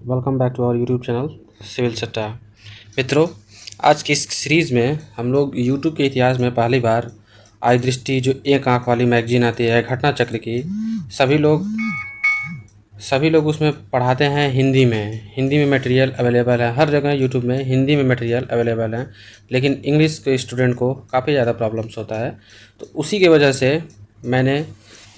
Welcome back to our YouTube channel civil सट्टा। मित्रों, आज की इस सीरीज़ में हम लोग यूट्यूब के इतिहास में पहली बार आई दृष्टि जो एक आंख वाली मैगजीन आती है घटना चक्र की, सभी लोग उसमें पढ़ाते हैं हिंदी में मटेरियल अवेलेबल है। हर जगह यूट्यूब में हिंदी में मटेरियल अवेलेबल है, लेकिन इंग्लिश के स्टूडेंट को काफ़ी ज़्यादा प्रॉब्लम्स होता है। तो उसी की वजह से मैंने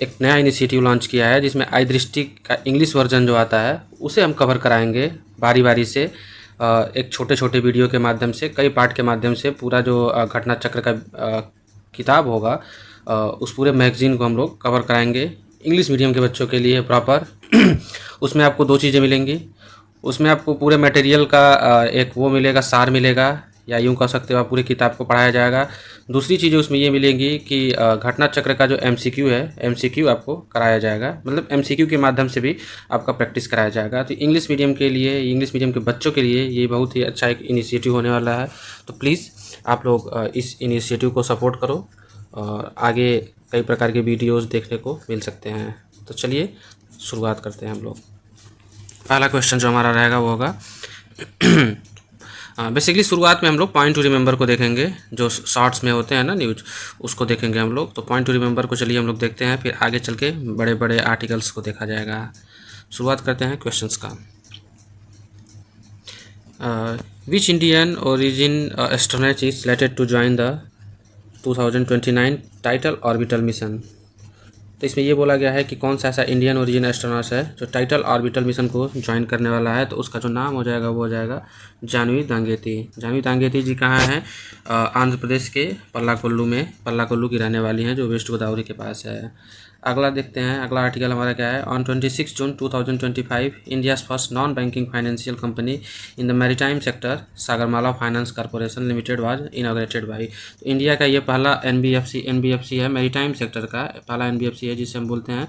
एक नया इनिशिएटिव लॉन्च किया है, जिसमें आई दृष्टि का इंग्लिश वर्जन जो आता है उसे हम कवर कराएंगे बारी बारी से। एक छोटे छोटे वीडियो के माध्यम से, कई पार्ट के माध्यम से पूरा जो घटना चक्र का किताब होगा, उस पूरे मैगज़ीन को हम लोग कवर कराएंगे इंग्लिश मीडियम के बच्चों के लिए प्रॉपर। उसमें आपको दो चीज़ें मिलेंगी। उसमें आपको पूरे मटेरियल का एक वो मिलेगा, सार मिलेगा, या यूँ कह सकते हो आप पूरी किताब को पढ़ाया जाएगा। दूसरी चीज़ें उसमें ये मिलेंगी कि घटना चक्र का जो एमसीक्यू है, एमसीक्यू आपको कराया जाएगा, मतलब एमसीक्यू के माध्यम से भी आपका प्रैक्टिस कराया जाएगा। तो इंग्लिश मीडियम के लिए, इंग्लिश मीडियम के बच्चों के लिए ये बहुत ही अच्छा एक इनिशिएटिव होने वाला है। तो प्लीज़ आप लोग इस इनिशिएटिव को सपोर्ट करो और आगे कई प्रकार के वीडियोस देखने को मिल सकते हैं। तो चलिए शुरुआत करते हैं हम लोग। पहला क्वेश्चन जो हमारा रहेगा वो होगा बेसिकली शुरुआत में हम लोग पॉइंट टू रिमेंबर को देखेंगे, जो शॉर्ट्स में होते हैं ना न्यूज, उसको देखेंगे हम लोग। तो पॉइंट टू रिमेंबर को चलिए हम लोग देखते हैं, फिर आगे चल के बड़े बड़े आर्टिकल्स को देखा जाएगा। शुरुआत करते हैं क्वेश्चंस का। Which Indian origin astronaut is selected to join the 2029 title orbital mission. तो इसमें ये बोला गया है कि कौन सा ऐसा इंडियन ओरिजिन एस्ट्रोनॉट है जो टाइटल ऑर्बिटल मिशन को ज्वाइन करने वाला है। तो उसका जो नाम हो जाएगा वो हो जाएगा जानवी दांगेती। जानवी दांगेती जी कहाँ हैं? आंध्र प्रदेश के पल्लाकोल्लू में, पल्लाकोल्लू की रहने वाली हैं, जो वेस्ट गोदावरी के पास है। अगला देखते हैं, अगला आर्टिकल हमारा क्या है। On 26 June 2025 India's first non banking financial company in the maritime sector Sagarmala finance corporation limited was inaugurated by. तो इंडिया का ये पहला एनबीएफसी है, मैरीटाइम सेक्टर का पहला एनबीएफसी है, जिसे हम बोलते हैं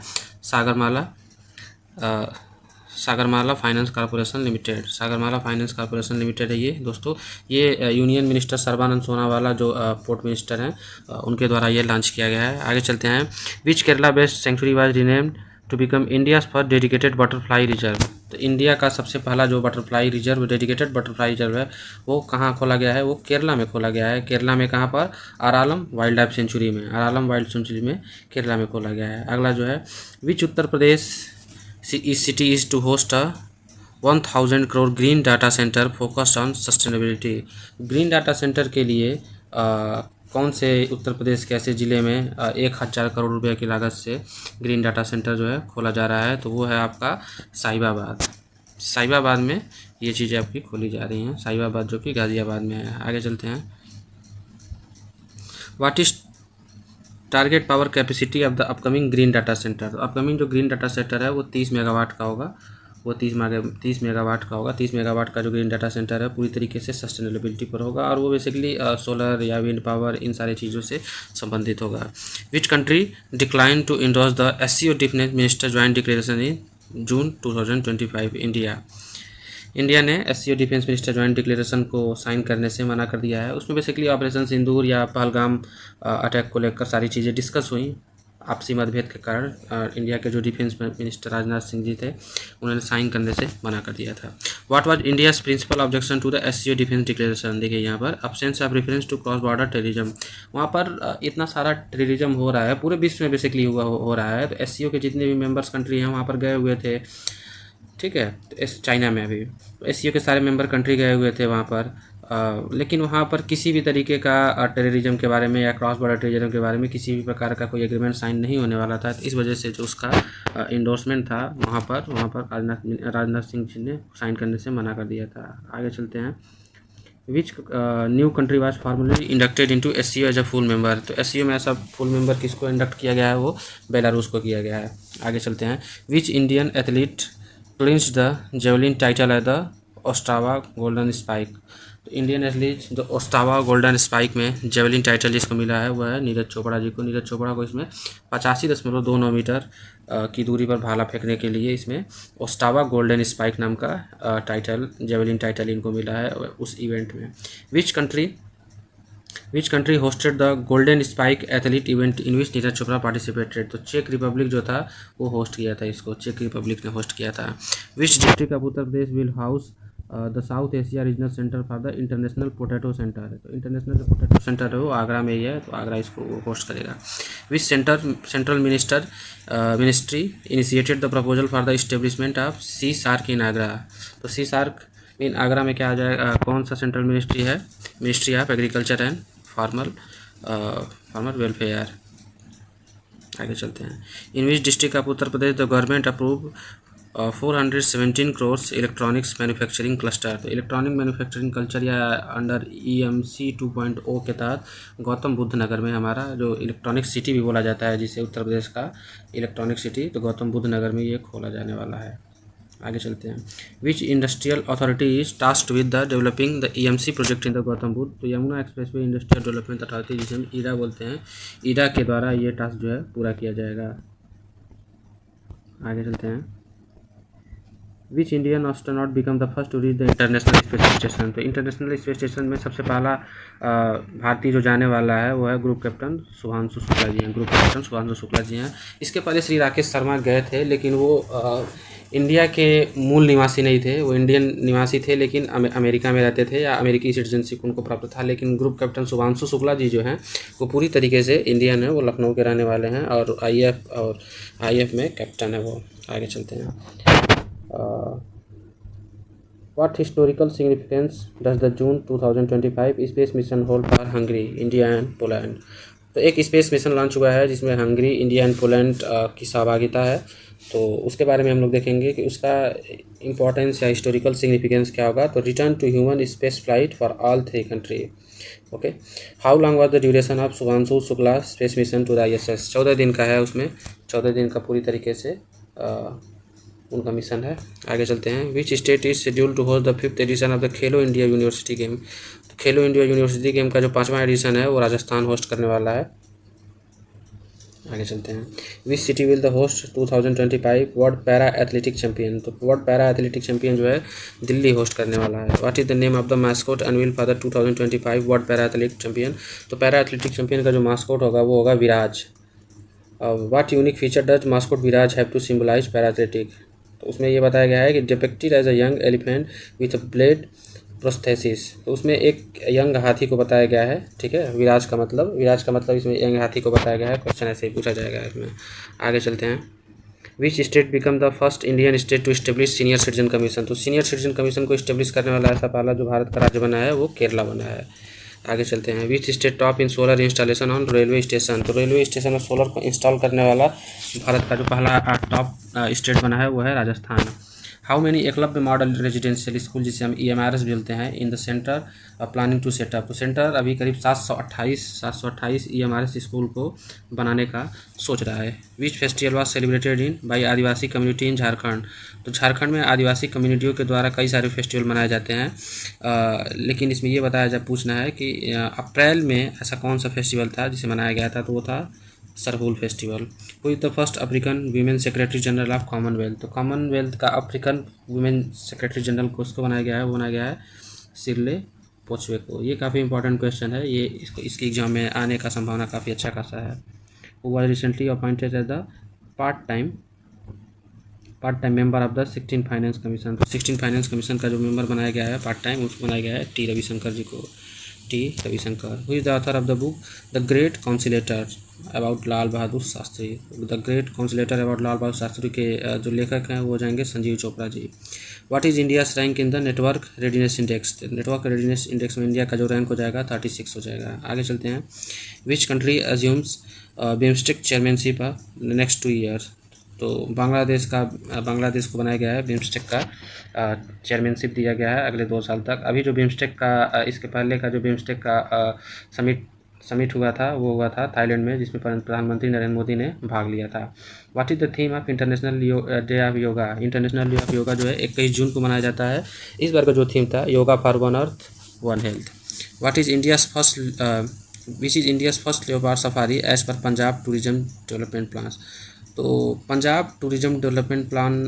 Sagarmala finance corporation limited. Sagarmala finance corporation limited है ये दोस्तों। ये यूनियन मिनिस्टर सर्बानंद सोनोवाला जो पोर्ट मिनिस्टर हैं, उनके द्वारा ये लॉन्च किया गया है। आगे चलते हैं। Which Kerala based sanctuary was renamed to become India's first dedicated butterfly reserve. तो इंडिया का सबसे पहला जो butterfly reserve, dedicated butterfly reserve है, वो कहाँ खोला गया है? वो केरला में खोला गया है। केरला में कहाँ पर? आरालम वाइल्ड लाइफ सेंचुरी में, आरालम वाइल्ड सेंचुरी में केरला में खोला गया है। अगला जो है, विच Uttar Pradesh city is to host a 1000 crore green data center focused on sustainability। Green data centre के लिए कौन से उत्तर प्रदेश के ऐसे ज़िले में 1000 करोड़ रुपए की लागत से ग्रीन डाटा सेंटर जो है खोला जा रहा है? तो वो है आपका साहिबाबाद। साहिबाबाद में ये चीज़ें आपकी खोली जा रही हैं, साहिबाबाद जो कि गाज़ियाबाद में है। आगे चलते हैं। What is target power capacity of the upcoming green data centre. तो अपकमिंग जो ग्रीन डाटा सेंटर है वो 30 मेगावाट का होगा। वो 30 मेगावाट का होगा। 30 मेगावाट का जो ग्रीन डाटा सेंटर है पूरी तरीके से सस्टेनेबिलिटी पर होगा, और वो बेसिकली सोलर या विंड पावर, इन सारी चीज़ों से संबंधित होगा। Which country decline to endorse the SCO defence minister joint declaration in June 2025। India ने SCO defence minister joint declaration को साइन करने से मना कर दिया है। उसमें बेसिकली ऑपरेशन सिंदूर या पहलगाम अटैक को लेकर सारी चीज़ें डिस्कस हुई। आपसी मतभेद के कारण इंडिया के जो डिफेंस मिनिस्टर राजनाथ सिंह जी थे, उन्होंने साइन करने से मना कर दिया था। What was India's principal objection to the SCO defence declaration. देखिए यहाँ पर absence of reference to cross border terrorism. वहाँ पर इतना सारा टेररिज्म हो रहा है, पूरे विश्व में बेसिकली हो रहा है। तो एससीओ के जितने भी मेंबर्स कंट्री हैं वहाँ पर गए हुए थे, ठीक है। तो इस चाइना में भी एससीओ के सारे मेंबर कंट्री गए हुए थे वहाँ पर, लेकिन वहाँ पर किसी भी तरीके का टेररिज्म के बारे में या क्रॉस बॉर्डर टेररिज्म के बारे में किसी भी प्रकार का कोई एग्रीमेंट साइन नहीं होने वाला था। तो इस वजह से जो उसका इंडोर्समेंट था वहाँ पर राजनाथ सिंह जी ने साइन करने से मना कर दिया था। आगे चलते हैं। Which new country was formally inducted into SCO as a full member. तो एससीओ में ऐसा फुल मेंबर किसको इंडक्ट किया गया है? वो बेलारूस को किया गया है। आगे चलते हैं। Which Indian athlete clinch the javelin title at the Ostrava Golden Spike. तो इंडियन एथलीट जो ओस्टावा गोल्डन स्पाइक में जेवलिन टाइटल जिसको मिला है वह है नीरज चोपड़ा जी को। नीरज चोपड़ा को इसमें 85.29 मीटर की दूरी पर भाला फेंकने के लिए इसमें ओस्टावा गोल्डन स्पाइक नाम का टाइटल, जेवलिन टाइटल इनको मिला है उस इवेंट में। Which country which country hosted the golden spike athlete event in which Neeraj Chopra participated. तो चेक रिपब्लिक जो था वो होस्ट किया था, इसको चेक रिपब्लिक ने होस्ट किया था। विच district of Uttar Pradesh will house the south Asia regional centre for the international potato centre है। तो इंटरनेशनल पोटैटो सेंटर है वो आगरा में ही है, तो आगरा इसको होस्ट करेगा। Which central ministry initiated the proposal for the establishment of C SARC in Agra. तो सी सार्क इन आगरा में क्या आ जाएगा, कौन सा सेंट्रल मिनिस्ट्री है, ministry of agriculture and farmer welfare. आगे चलते हैं। In which district of Uttar Pradesh the government approve 417 crores electronics manufacturing cluster. तो इलेक्ट्रॉनिक मैन्युफैक्चरिंग कल्चर या अंडर EMC 2.0 के तहत गौतम बुद्ध नगर में हमारा जो इलेक्ट्रॉनिक सिटी भी बोला जाता है, जिसे उत्तर प्रदेश का इलेक्ट्रॉनिक सिटी, तो गौतम बुद्ध नगर में ये खोला जाने वाला है। आगे चलते हैं। Which industrial authority is tasked with the developing the EMC project in the Gautam Buddha. तो Yamuna expressway industrial development authority, जिसे हम ईडा बोलते हैं, ईडा के द्वारा ये टास्क जो है पूरा किया जाएगा। आगे चलते हैं। Which Indian astronaut become the first to reach the International Space Station. तो इंटरनेशनल स्पेस स्टेशन में सबसे पहला भारतीय जो जाने वाला है वो है ग्रुप कैप्टन शुभांशु शुक्ला जी हैं। ग्रुप कैप्टन शुभांशु शुक्ला जी हैं। इसके पहले श्री राकेश शर्मा गए थे, लेकिन वो इंडिया के मूल निवासी नहीं थे, वो इंडियन निवासी थे, लेकिन अमेरिका में रहते थे या अमेरिकी सिटीजनशिप उनको प्राप्त था। लेकिन ग्रुप कैप्टन शुभांशु शुक्ला जी जो हैं वो पूरी तरीके से इंडियन है, वो लखनऊ के रहने वाले हैं और IF में कैप्टन है वो। आगे चलते हैं। What historical significance does the June 2025 space mission hold for Hungary, India and Poland. तो एक स्पेस मिशन लॉन्च हुआ है जिसमें हंगरी, इंडिया एंड पोलैंड की सहभागिता है। तो उसके बारे में हम लोग देखेंगे कि उसका इम्पोर्टेंस या हिस्टोरिकल सिग्निफिकेंस क्या होगा। तो return to human space flight for all 3 country. Okay. How long was the duration of Shubhanshu Shukla space mission to the ISS। 14 दिन का है, उसमें 14 दिन का पूरी तरीके से उनका मिशन है। आगे चलते हैं। Which state is schedule to host the 5th edition of the Khelo India University game. तो खेलो इंडिया यूनिवर्सिटी गेम का जो 5वां एडिशन है वो राजस्थान होस्ट करने वाला है। आगे चलते हैं। Which city will the host 2025 world para athletic champion. तो वर्ल्ड पैरा एथलेटिक चैंपियन जो है दिल्ली होस्ट करने वाला है। What is the name of the mascot unveil for the 2025 world para athletic champion. तो पैरा एथलेटिक चैंपियन का जो mascot होगा वो होगा Viraj. What unique feature does mascot Viraj have to symbolise para athletic. तो उसमें ये बताया गया है कि depicted as a young elephant with a blade prosthesis. तो उसमें एक यंग हाथी को बताया गया है, ठीक है। विराज का मतलब इसमें यंग हाथी को बताया गया है। क्वेश्चन ऐसे ही पूछा जाएगा इसमें। आगे चलते हैं। Which state become the first Indian state to establish senior citizen commission. तो सीनियर सिटीजन कमीशन को इस्टेब्लिश करने वाला ऐसा पहला जो भारत का राज्य बना है वो केरला बना है। आगे चलते हैं। Which state top in solar installation on railway station. तो रेलवे स्टेशन में सोलर को इंस्टॉल करने वाला भारत का जो पहला टॉप स्टेट बना है वो है Rajasthan. How many Eklavya model residential school, जिसे हम EMRS बोलते हैं, in the centre planning to set up. तो सेंटर अभी करीब 728 EMRS स्कूल को बनाने का सोच रहा है। Which festival was celebrated in by Adivasi community in Jharkhand. तो झारखंड में आदिवासी कम्युनिटियों के द्वारा कई सारे फेस्टिवल मनाए जाते हैं, लेकिन इसमें ये बताया पूछना है कि अप्रैल में ऐसा कौन सा फेस्टिवल था जिसे मनाया गया था। तो वो था Sarhul festival. Who is the first African women secretary general of Commonwealth. तो कॉमनवेल्थ का अफ्रीकन वीमेन सेक्रेटरी जनरल को उसको बनाया गया है, वो बनाया गया है सिरले पोचवे को। ये काफ़ी इंपॉर्टेंट क्वेश्चन है, ये इसकी एग्जाम में आने का संभावना काफ़ी अच्छा खासा है। वो was recently appointed as the part time member of the 16 finance commission. तो 16 फाइनेंस कमीशन का जो मेंबर बनाया गया है पार्ट टाइम, उसको बनाया गया है T रविशंकर जी को। T Ravishankar. Who is the author of the book the great conciliator about Lal Bahadur Shastri. The great conciliator about Lal Bahadur Shastri के जो लेखक हैं वो हो जाएंगे Sanjeev Chopra ji. What is India's rank in the network readiness index. Network readiness index में इंडिया का जो रैंक हो जाएगा 36 हो जाएगा। आगे चलते हैं। Which country assumes BIMSTEC chairmanship next 2 year. तो बांग्लादेश को बनाया गया है बिम्स्टेक का चेयरमैनशिप दिया गया है अगले 2 साल तक। अभी जो बिम्स्टेक का इसके पहले का जो बिम्स्टेक का समिट हुआ था वो हुआ था थाईलैंड में, जिसमें प्रधानमंत्री नरेंद्र मोदी ने भाग लिया था। What is the theme of international day of yoga. International day of yoga जो है 21 जून को मनाया जाता है। इस बार का जो थीम था yoga for one earth one health. What is India's first which is India's first leopard safari as पर पंजाब टूरिज्म डेवलपमेंट प्लान। तो पंजाब टूरिज्म डेवलपमेंट प्लान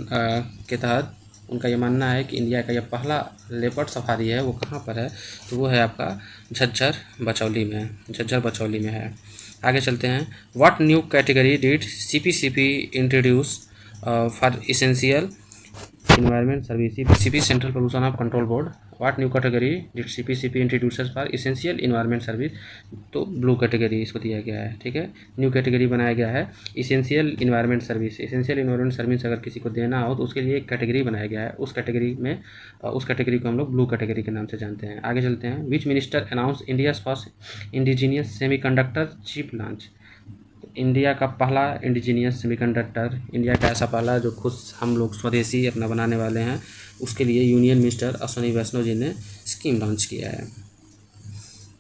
के तहत उनका ये मानना है कि इंडिया का ये पहला लेपर्ड सफारी है वो कहाँ पर है, तो वो है आपका झज्जर बचौली में, झज्जर बचौली में है। आगे चलते हैं। What new category did CPCP introduce for essential environment service, CPCP central pollution of control board, what new category did CPCP introducers for essential environment service, तो ब्लू कैटेगरी इसको दिया गया है। ठीक है, न्यू कैटेगरी बनाया गया है essential environment service. Essential environment service अगर किसी को देना हो तो उसके लिए एक कैटेगरी बनाया गया है, उस कैटेगरी में उस कैटेगरी को हम लोग ब्लू कैटेगरी के नाम से जानते हैं। आगे चलते हैं। Which minister announce India's first indigenous semiconductor chip launch, India का पहला इंडिजीनियस सेमीकंडक्टर, इंडिया का ऐसा पहला जो खुद हम लोग स्वदेशी अपना बनाने वाले हैं, उसके लिए यूनियन मिनिस्टर अश्विनी वैष्णव जी ने स्कीम लॉन्च किया है।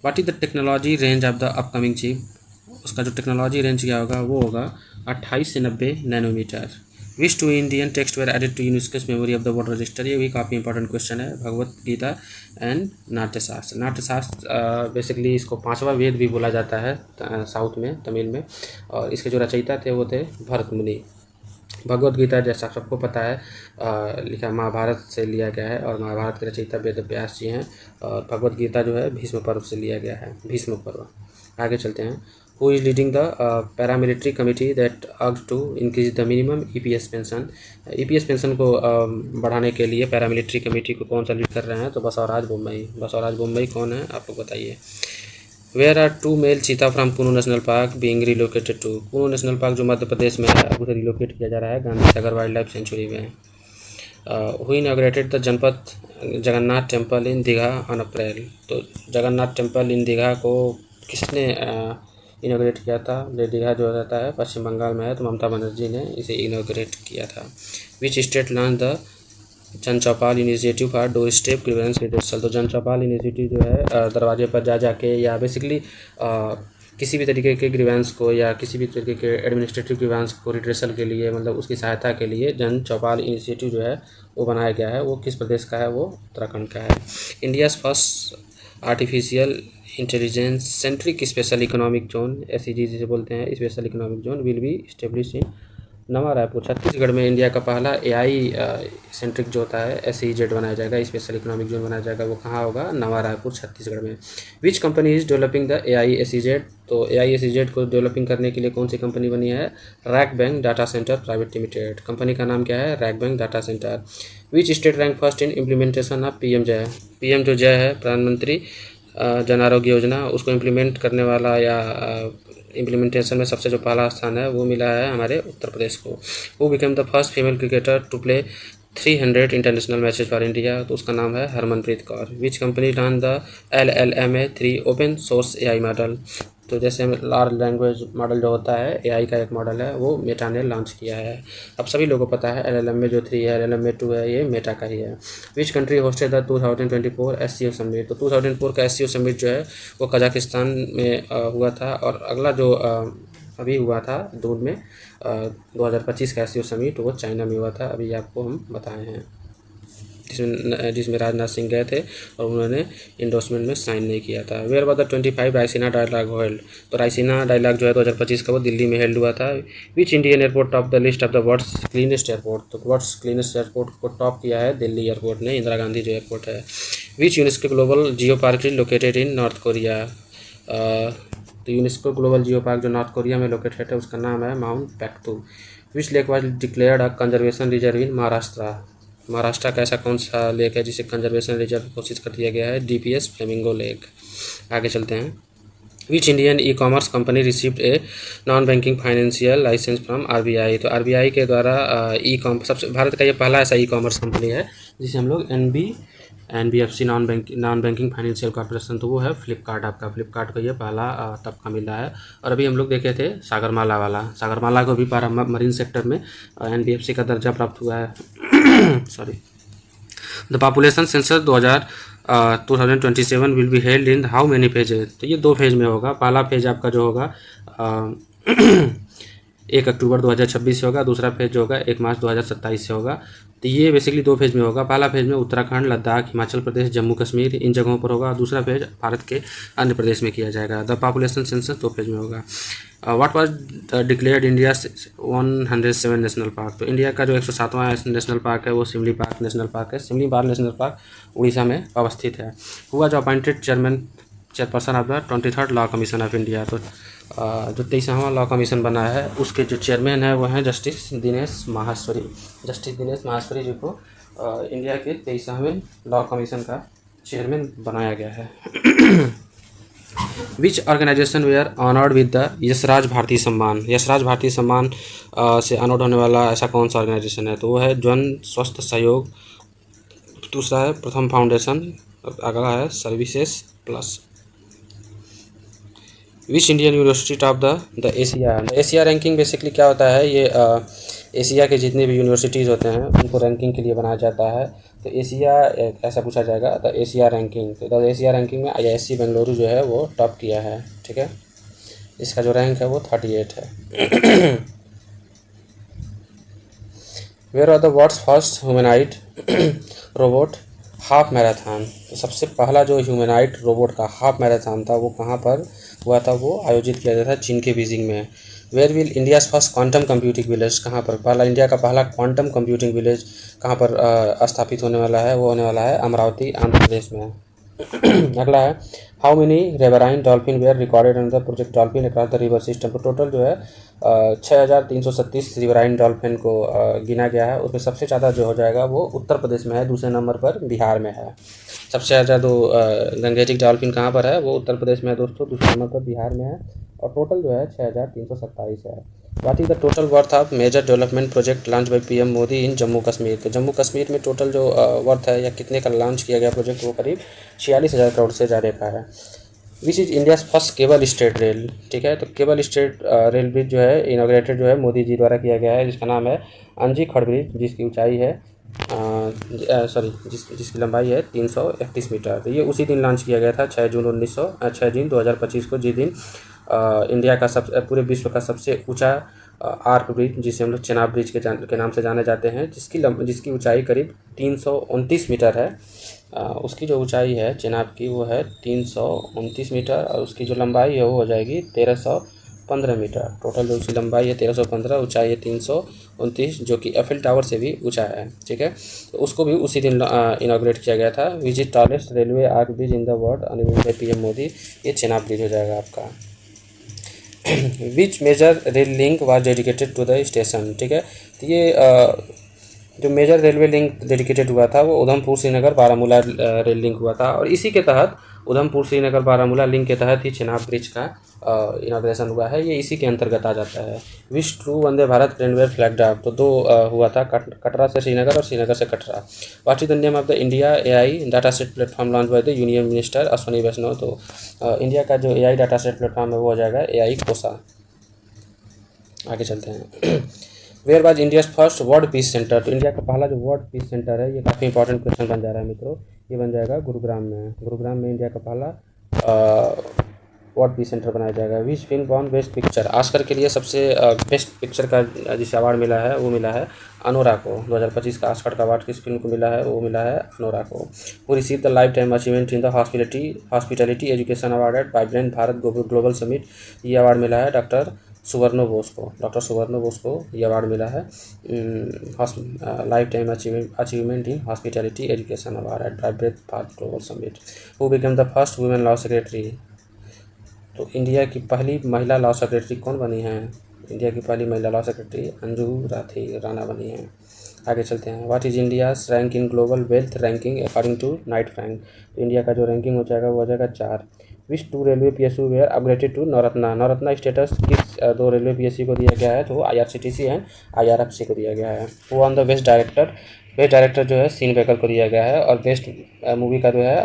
What is the technology range of the upcoming chip, उसका जो टेक्नोलॉजी रेंज क्या होगा वो होगा 28 से 90 nanometre. Which two Indian text were added to UNESCO's memory of the world register, ये भी काफ़ी इंपॉर्टेंट क्वेश्चन है। भगवत गीता एंड नाट्यशास्त्र। नाट्यशास्त्र बेसिकली इसको पांचवा वेद भी बोला जाता है साउथ में, तमिल में, और इसके जो रचयिता थे वो थे भरत मुनि। भगवत गीता जैसा सबको पता है लिखा महाभारत से लिया गया है, और महाभारत के रचयिता वेद व्यास जी हैं, और भगवत गीता जो है भीष्म पर्व से लिया गया है, भीष्म पर्व। आगे चलते हैं। Who is leading the paramilitary committee that urged to increase the minimum EPS pension, EPS pension को बढ़ाने के लिए पैरामिलिट्री कमेटी को कौन सा लीड कर रहे हैं, तो बसवराज बोम्मई। बसवराज बोम्मई कौन है आप लोग बताइए। Where are 2 male cheetah from Kuno national park being relocated to, Kuno national park जो मध्य प्रदेश में है उसे रिलोकेट किया जा रहा है Gandhi Sagar wild life sanctuary में। हु इनॉग्रेटेड द जनपद Jagannath temple in Digha on April, तो जगन्नाथ टेम्पल इन दीघा को किसने इनॉग्रेट किया था, जो दीघा जो रहता है पश्चिम बंगाल में है, तो ममता बनर्जी ने इसे इनॉग्रेट किया था। Which state launch the Jan Chaupal initiative for door step grievance redressal, तो जन चौपाल इनिशिएटिव जो है दरवाजे पर जा जाके या बेसिकली किसी भी तरीके के ग्रीवेंस को या किसी भी तरीके के एडमिनिस्ट्रेटिव ग्रीवेंस को रिड्रेसल के लिए, मतलब उसकी सहायता के लिए जन चौपाल इनिशिएटिव जो है वो बनाया गया है। वो किस प्रदेश का है, वो उत्तराखंड का है। India's first artificial intelligence centric special economic zone, SEG जिसे बोलते हैं, special economic zone will be establish in Nava Raipur, Chhattisgarh में इंडिया का पहला एआई सेंट्रिक जो होता है एसईजेड बनाया जाएगा, स्पेशल इकोनॉमिक जोन बनाया जाएगा, वो कहाँ होगा, नवा रायपुर छत्तीसगढ़ में। Which company is developing the AI SEZ, तो एआई एसईजेड को डेवलपिंग करने के लिए कौन सी कंपनी बनी है, rack bank data centre private limited, company का नाम क्या है, rack bank data centre. Which state rank first in implementation of PM जय, पीएम जो जय है प्रधानमंत्री जन आरोग्य योजना, उसको इम्प्लीमेंट करने वाला या इम्प्लीमेंटेशन में सबसे जो पहला स्थान है वो मिला है हमारे उत्तर प्रदेश को। वो became the first female cricketer to play 300 international matches for India, तो उसका नाम है Harmanpreet Kaur. Which company launch the LLMA3 open source AI model, तो जैसे लार्ज लैंग्वेज मॉडल जो होता है एआई का एक मॉडल है, वो मेटा ने लॉन्च किया है। अब सभी लोगों को पता है LLMA जो 3 है, LLMA2 है, ये मेटा का ही है। Which country hosted the 2024 SCO summit, तो 2024 का SCO समिट जो है वो कजाकिस्तान में हुआ था, और अगला जो अभी हुआ था जून में 2025 का SCO समिट वो चाइना में हुआ था, अभी आपको हम बताए हैं, जिसमें राजनाथ सिंह गए थे और उन्होंने इंडोर्समेंट में साइन नहीं किया था। Where was the 25 Raisina dialogue held, तो रायसीना डायलॉग जो है 2025 का वो दिल्ली में हेल्ड हुआ था। Which Indian airport top the list of the world's cleanest airport, तो वर्ल्ड्स क्लीनेस्ट एयरपोर्ट को टॉप किया है दिल्ली एयरपोर्ट ने, इंदिरा गांधी जो एयरपोर्ट है। Which UNESCO global geo park is located in North Korea, तो यूनेस्को ग्लोबल जियो पार्क जो North Korea में लोकेटेड है उसका नाम है mount Paektu. Which lake was declared a conservation reserve in Maharashtra, Maharashtra का ऐसा कौन सा लेक है जिसे कंजर्वेशन रिजर्व घोषित कर दिया गया है, DPS फ्लेमिंगो लेक। आगे चलते हैं। Which Indian e commerce company received a non banking financial licence from RBI, तो RBI के द्वारा सबसे भारत का ये पहला ऐसा ई कॉमर्स कंपनी है जिसे हम लोग NBFC non banking financial corporation, तो वो है फ्लिपकार्ट। आपका फ्लिपकार्ट को ये पहला तबका मिला है। और अभी हम लोग देखे थे सागरमाला वाला, सागरमाला को भी मरीन सेक्टर में NBFC का दर्जा प्राप्त हुआ है। Sorry. The population census 2027 will be held in how many phases, तो ये 2 फेज में होगा। पहला फेज आपका जो होगा 1 अक्टूबर 2026 से होगा, दूसरा फेज जो होगा 1 मार्च 2027 से होगा। तो ये बेसिकली 2 फेज में होगा। पहला फेज में उत्तराखंड, लद्दाख, हिमाचल प्रदेश, जम्मू कश्मीर इन जगहों पर होगा, दूसरा फेज भारत के अन्य प्रदेश में किया जाएगा। द पॉपुलेशन सेंसस 2 फेज में होगा। What was declared India 107 national park. तो इंडिया का जो 107वां नेशनल पार्क है वो सिमली पार्क नेशनल पार्क है। Simli park national park Orissa में अवस्थित है। हुआ जो appointed chairperson of the 23rd law commission of India. तो जो 23वां लॉ कमीशन बना है उसके जो चेयरमैन है वो हैं जस्टिस दिनेश माहेश्वरी। जस्टिस दिनेश माहेश्वरी जी को इंडिया के 23वें लॉ कमीशन का चेयरमैन बनाया गया है। Which organisation were honoured with the Yashraj Bharti Samman. Yashraj Bharti सम्मान से ऑनर्ड होने वाला ऐसा कौन सा ऑर्गेनाइजेशन है। तो वो है जन स्वास्थ्य सहयोग, दूसरा है प्रथम फाउंडेशन, अगला है services plus. Which Indian university top the Asia. Asia ranking basically क्या होता है, ये एशिया के जितने भी यूनिवर्सिटीज़ होते हैं उनको रैंकिंग के लिए बनाया जाता है। तो एशिया ऐसा पूछा जाएगा द एशिया रैंकिंग। तो द एशिया रैंकिंग में IISc बेंगलुरु जो है वो टॉप किया है। ठीक है, इसका जो रैंक है वो 38 है। Where are the world's first humanoid robot half marathon. तो सबसे पहला जो ह्यूमनाइड रोबोट का हाफ मैराथन था वो कहाँ पर हुआ था, वो आयोजित किया गया था चीन के बीजिंग में। Where will India's first quantum computing village, कहाँ पर पहला इंडिया का पहला क्वांटम कंप्यूटिंग विलेज कहाँ पर स्थापित होने वाला है, वो होने वाला है अमरावती आंध्र प्रदेश में। अगला है how many riverine dolphin were recorded under the project dolphin across the river system. तो टोटल जो है 6337 रिवराइन डॉल्फिन को गिना गया है। उसमें सबसे ज़्यादा जो हो जाएगा वो उत्तर प्रदेश में है, दूसरे नंबर पर बिहार में है। सबसे ज़्यादा जो गंगेटिक डॉल्फिन कहाँ पर है, वो उत्तर प्रदेश में है दोस्तों, दूसरे नंबर पर बिहार में है। और टोटल जो है 6327 है। What is the total worth of major development project launch by PM Modi in Jammu Kashmir. तो जम्मू कश्मीर में टोटल जो वर्थ है या कितने का लॉन्च किया गया प्रोजेक्ट, वो करीब 46,000 करोड़ से ज़्यादा का है। Which is India's first cable stayed rail. ठीक है, तो केबल स्टेट रेल ब्रिज जो है इनॉग्रेटेड जो है मोदी जी द्वारा किया गया है, जिसका नाम है अंजी खड़ ब्रिज, जिसकी ऊंचाई है जिसकी लंबाई है 331 मीटर। तो ये उसी दिन लॉन्च किया गया था 6 जून 2025 को, जिस दिन इंडिया का पूरे विश्व का सबसे ऊंचा आर्क ब्रिज, जिसे हम लोग चेनाब ब्रिज के नाम से जाने जाते हैं, जिसकी ऊंचाई करीब 329 मीटर है। उसकी जो ऊंचाई है चेनाब की वो है 329 मीटर और उसकी जो लंबाई है वो हो जाएगी 1315 मीटर। टोटल जो उसकी लंबाई है 1315, ऊंचाई है 329, जो कि एफिल टावर से भी ऊंचा है। ठीक है, तो उसको भी उसी दिन इनॉग्रेट किया गया था। Which is tallest railway arch bridge in the world, unveiled by PM Modi. ये चेनाब ब्रिज हो जाएगा आपका। Which major rail link was dedicated to the station. ठीक है, तो ये जो मेजर रेलवे लिंक डेडिकेटेड हुआ था वो उधमपुर श्रीनगर बारामूला रेल लिंक हुआ था। और इसी के तहत उधमपुर श्रीनगर बारामूला लिंक के तहत ही चेनाब ब्रिज का इनाग्रेशन हुआ है। ये इसी के अंतर्गत आ जाता है। Which two Vande Bharat train were flagged up. तो दो हुआ था, कटरा से श्रीनगर और श्रीनगर से Katra. What is the name of the India AI data set platform launch by the union minister Ashwini Vaishnaw. तो इंडिया का जो AI डाटा सेट प्लेटफॉर्म है वो हो जाएगा AI कोसा। आगे चलते हैं। Where was India's first world peace centre. तो इंडिया का पहला जो वर्ल्ड पीस सेंटर है, ये काफ़ी इंपॉर्टेंट क्वेश्चन बन जा रहा है मित्रों। ये बन जाएगा गुरुग्राम में। गुरुग्राम में इंडिया का पहला वर्ल्ड पीस सेंटर बनाया जाएगा। Which film won best picture. Oscar के लिए सबसे बेस्ट पिक्चर का जिसे अवार्ड मिला है वो मिला है अनोरा को। 2025 का ऑस्कर का अवार्ड किस फिल्म को मिला है, वो मिला है अनोरा को। वो receive the life time achievement in the hospitality education award vibrant Bharat global summit. ये अवार्ड मिला है डॉक्टर सुवर्णो बोस को। डॉक्टर सुवर्णो बोस को ये अवार्ड मिला है life time achievement in hospitality education award eight vibrant Bharat global summit. Who become the first women law secretary. तो India की पहली महिला लॉ सेक्रेटरी कौन बनी है, इंडिया की पहली महिला लॉ सेक्रेटरी अंजू राणा बनी है। आगे चलते हैं। What is India's rank in global wealth ranking according to Knight Frank. तो इंडिया का जो रैंकिंग हो जाएगा वो हो जाएगा 4। Which two railway PSU were upgraded to Navratna. Navratna status किस दो रेलवे PSU को दिया गया है, तो IRCTC एंड IRFC को दिया गया है। वो on the best director, best director जो है सीन बेकर को दिया गया है। और बेस्ट मूवी का जो है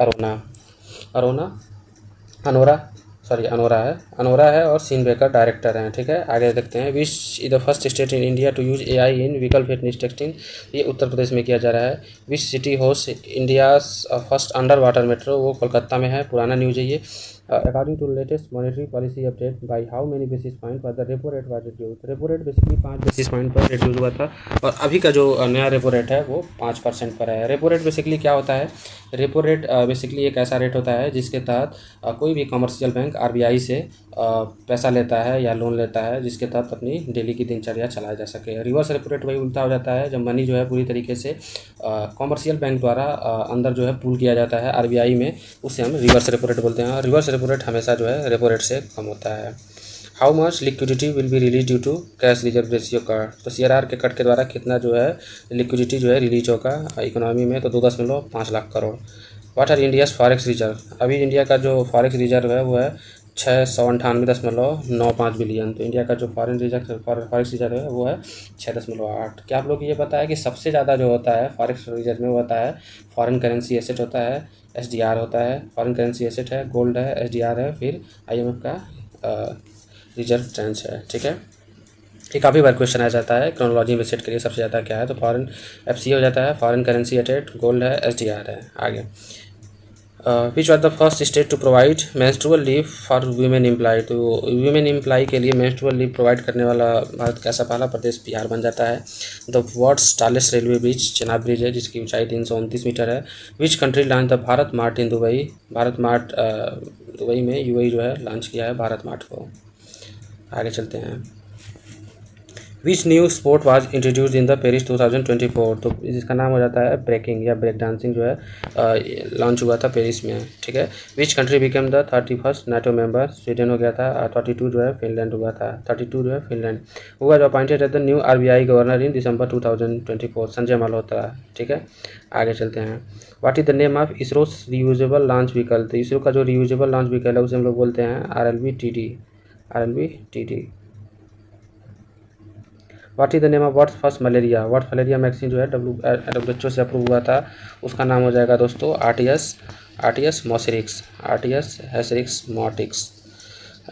अनोरा है और सीन बेकर डायरेक्टर हैं। ठीक है, आगे देखते हैं। Which is the first state in India to use AI in vehicle fitness testing. ये उत्तर प्रदेश में किया जा रहा है। Which city host India first under water metro. वो कोलकाता में है, पुराना न्यूज है ये। According to latest monetary policy update by how many basis point per the repo rate was reduce. Repo rate basically 5 basis point पर reduce हुआ था और अभी का जो नया रेपो रेट है वो 5% पर है। रेपो रेट बेसिकली क्या होता है, रेपो रेट बेसिकली एक ऐसा रेट होता है जिसके तहत कोई भी कमर्शियल बैंक बैंक आरबीआई से पैसा लेता है या लोन लेता है जिसके तहत अपनी डेली की दिनचर्या चलाया जा सके। रिवर्स रेपो रेट वही उल्टा हो जाता है जब मनी जो है पूरी तरीके से कॉमर्शियल बैंक द्वारा अंदर जो है पूल किया जाता है आरबीआई में, उससे हम रिवर्स रेपो रेट बोलते हैं। और रिवर्स रेपो रेट हमेशा जो है रेपो रेट से कम होता है। How much liquidity will be release due to cash reserve ratio cut, तो सीआरआर के कट के द्वारा कितना जो है लिक्विडिटी जो है रिलीज होगा इकोनॉमी में, तो 2.5 lakh crore. What are India's forex reserve, अभी इंडिया का जो फॉरेक्स रिजर्व है वो है 698.95 बिलियन। तो इंडिया का जो फॉरेन रिजर्व फॉरेक्स रिजर्व है वो है 6.8। क्या आप लोग ये पता है कि सबसे ज़्यादा जो होता है फॉरेक्स रिजर्व में वो होता है फॉरेन करेंसी एसेट होता है, एसडीआर होता है, फॉरेन करेंसी एसेट है, गोल्ड है, एसडीआर है, फिर आईएमएफ का रिजर्व ट्रेंच है। ठीक है, ये काफ़ी बार क्वेश्चन आ जाता है क्रोनोलॉजी में सेट के लिए सबसे ज़्यादा क्या है, तो फॉरेन एफसी हो जाता है, फॉरेन करेंसी एसेट, गोल्ड है, एसडीआर है। आगे which are the first state to provide menstrual leave for women employ, तो वीमेन एम्प्लॉय के लिए मेंस्ट्रुअल लीव प्रोवाइड करने वाला भारत का ऐसा पहला प्रदेश बिहार बन जाता है। The world's tallest railway bridge Chenab bridge है जिसकी ऊंचाई 329 मीटर है। Which country launch the Bharat mart in Dubai, Bharat mart Dubai में यूएई जो है लॉन्च किया है भारत मार्ट को। आगे चलते हैं। Which new sport was introduce in the Paris 2024, तो इसका नाम हो जाता है ब्रेकिंग या ब्रेक डांसिंग जो है लॉन्च हुआ था पेरिस में। ठीक है, which country became the 31st NATO member, Sweden हो गया था। 32 जो है फिनलैंड हुआ था, 32 जो है फिनलैंड हुआ। जो appointed at the new RBI governor in December 2024, Sanjay Malhotra. ठीक है, आगे चलते हैं। What is the name of ISRO reusable launch vehicle, तो इसरो का जो रीयूजेबल लॉन्च व्हीकल है उसे हम लोग बोलते हैं RLV-TD। What is the name of world's first malaria, world malaria vaccine जो है WHO से अप्रूव हुआ था, उसका नाम हो जाएगा दोस्तों आर्टियस मॉसिरिक्स, आर्टियस हैसरिक्स मॉटिक्स।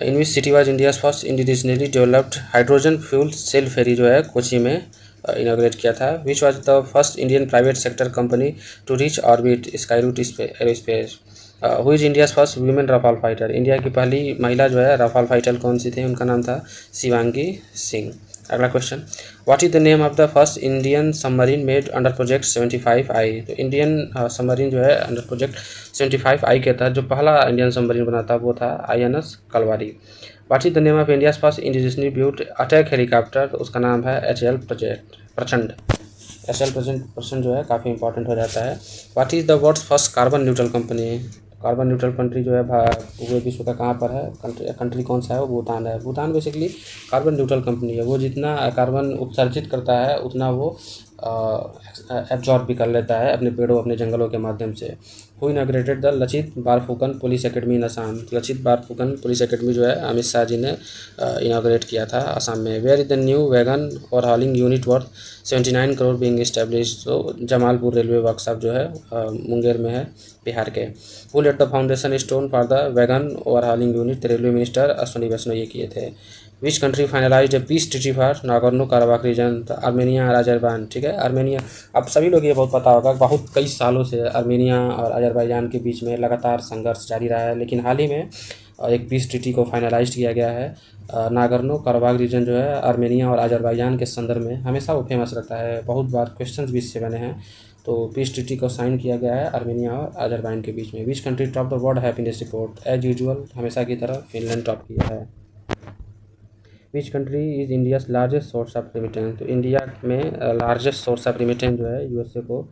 In which city was India's first indigenously developed hydrogen fuel cell ferry जो है कोची में इनॉग्रेट किया था। Which was the first Indian private sector company to reach orbit Skyroot Aerospace. Who is India's first women Rafale fighter, India की पहली महिला जो है राफाल फाइटर कौन सी थी, उनका नाम था शिवांगी सिंह। अगला question, what is the name of the first Indian submarine made under project 75I, तो इंडियन सबमरीन जो है अंडर प्रोजेक्ट 75I के तहत जो पहला इंडियन सबमरीन बना था वो था INS Kalvari. What is the name of India's first indigenously built attack helicopter, तो उसका नाम है HL प्रचंड। HL प्रचंड जो है काफ़ी इंपॉर्टेंट हो जाता है। What is the world's first carbon neutral company, carbon neutral country जो है पूरे विश्व का कहाँ पर है, कंट्री कौन सा है, वो भूटान है। Bhutan basically carbon neutral company है, वो जितना कार्बन उत्सर्जित करता है उतना वो एब्जॉर्ब भी कर लेता है अपने पेड़ों अपने जंगलों के माध्यम से। Who inaugurated the Lachit Barphukan police academy in Assam, Lachit Barphukan police academy जो है अमित शाह जी ने इनॉग्रेट किया था असम में। Where is the new wagon overhauling unit worth 79 crore being establish, तो जमालपुर रेलवे वर्कशॉप जो है मुंगेर में है बिहार के। Who laid the foundation stone for the wagon overhauling unit, railway minister Ashwini Vaishnaw ये किए थे। Which country finalised a peace treaty for Nagorno Karabakh region, तो आर्मेनिया और अजरबैजान। ठीक है, आर्मेनिया, अब सभी लोग ये बहुत पता होगा बहुत कई सालों से आर्मेनिया और अजरबैजान के बीच में लगातार संघर्ष जारी रहा है, लेकिन हाल ही में एक पीस ट्रीटी को फाइनलाइज किया गया है। नागोर्नो कराबाख रीजन जो है आर्मेनिया और अजरबैजान के संदर्भ में हमेशा वो फेमस रहता है, बहुत बार क्वेश्चंस भी इससे बने हैं। तो पीस ट्रीटी को साइन किया गया है आर्मेनिया और अजरबैजान के बीच में। Which country top the world happiness report, as usual हमेशा की तरह फिनलैंड टॉप किया है। Which country is India's largest source of remittance, तो इंडिया में लार्जेस्ट सोर्स ऑफ रेमिटेंस जो है यूएसए को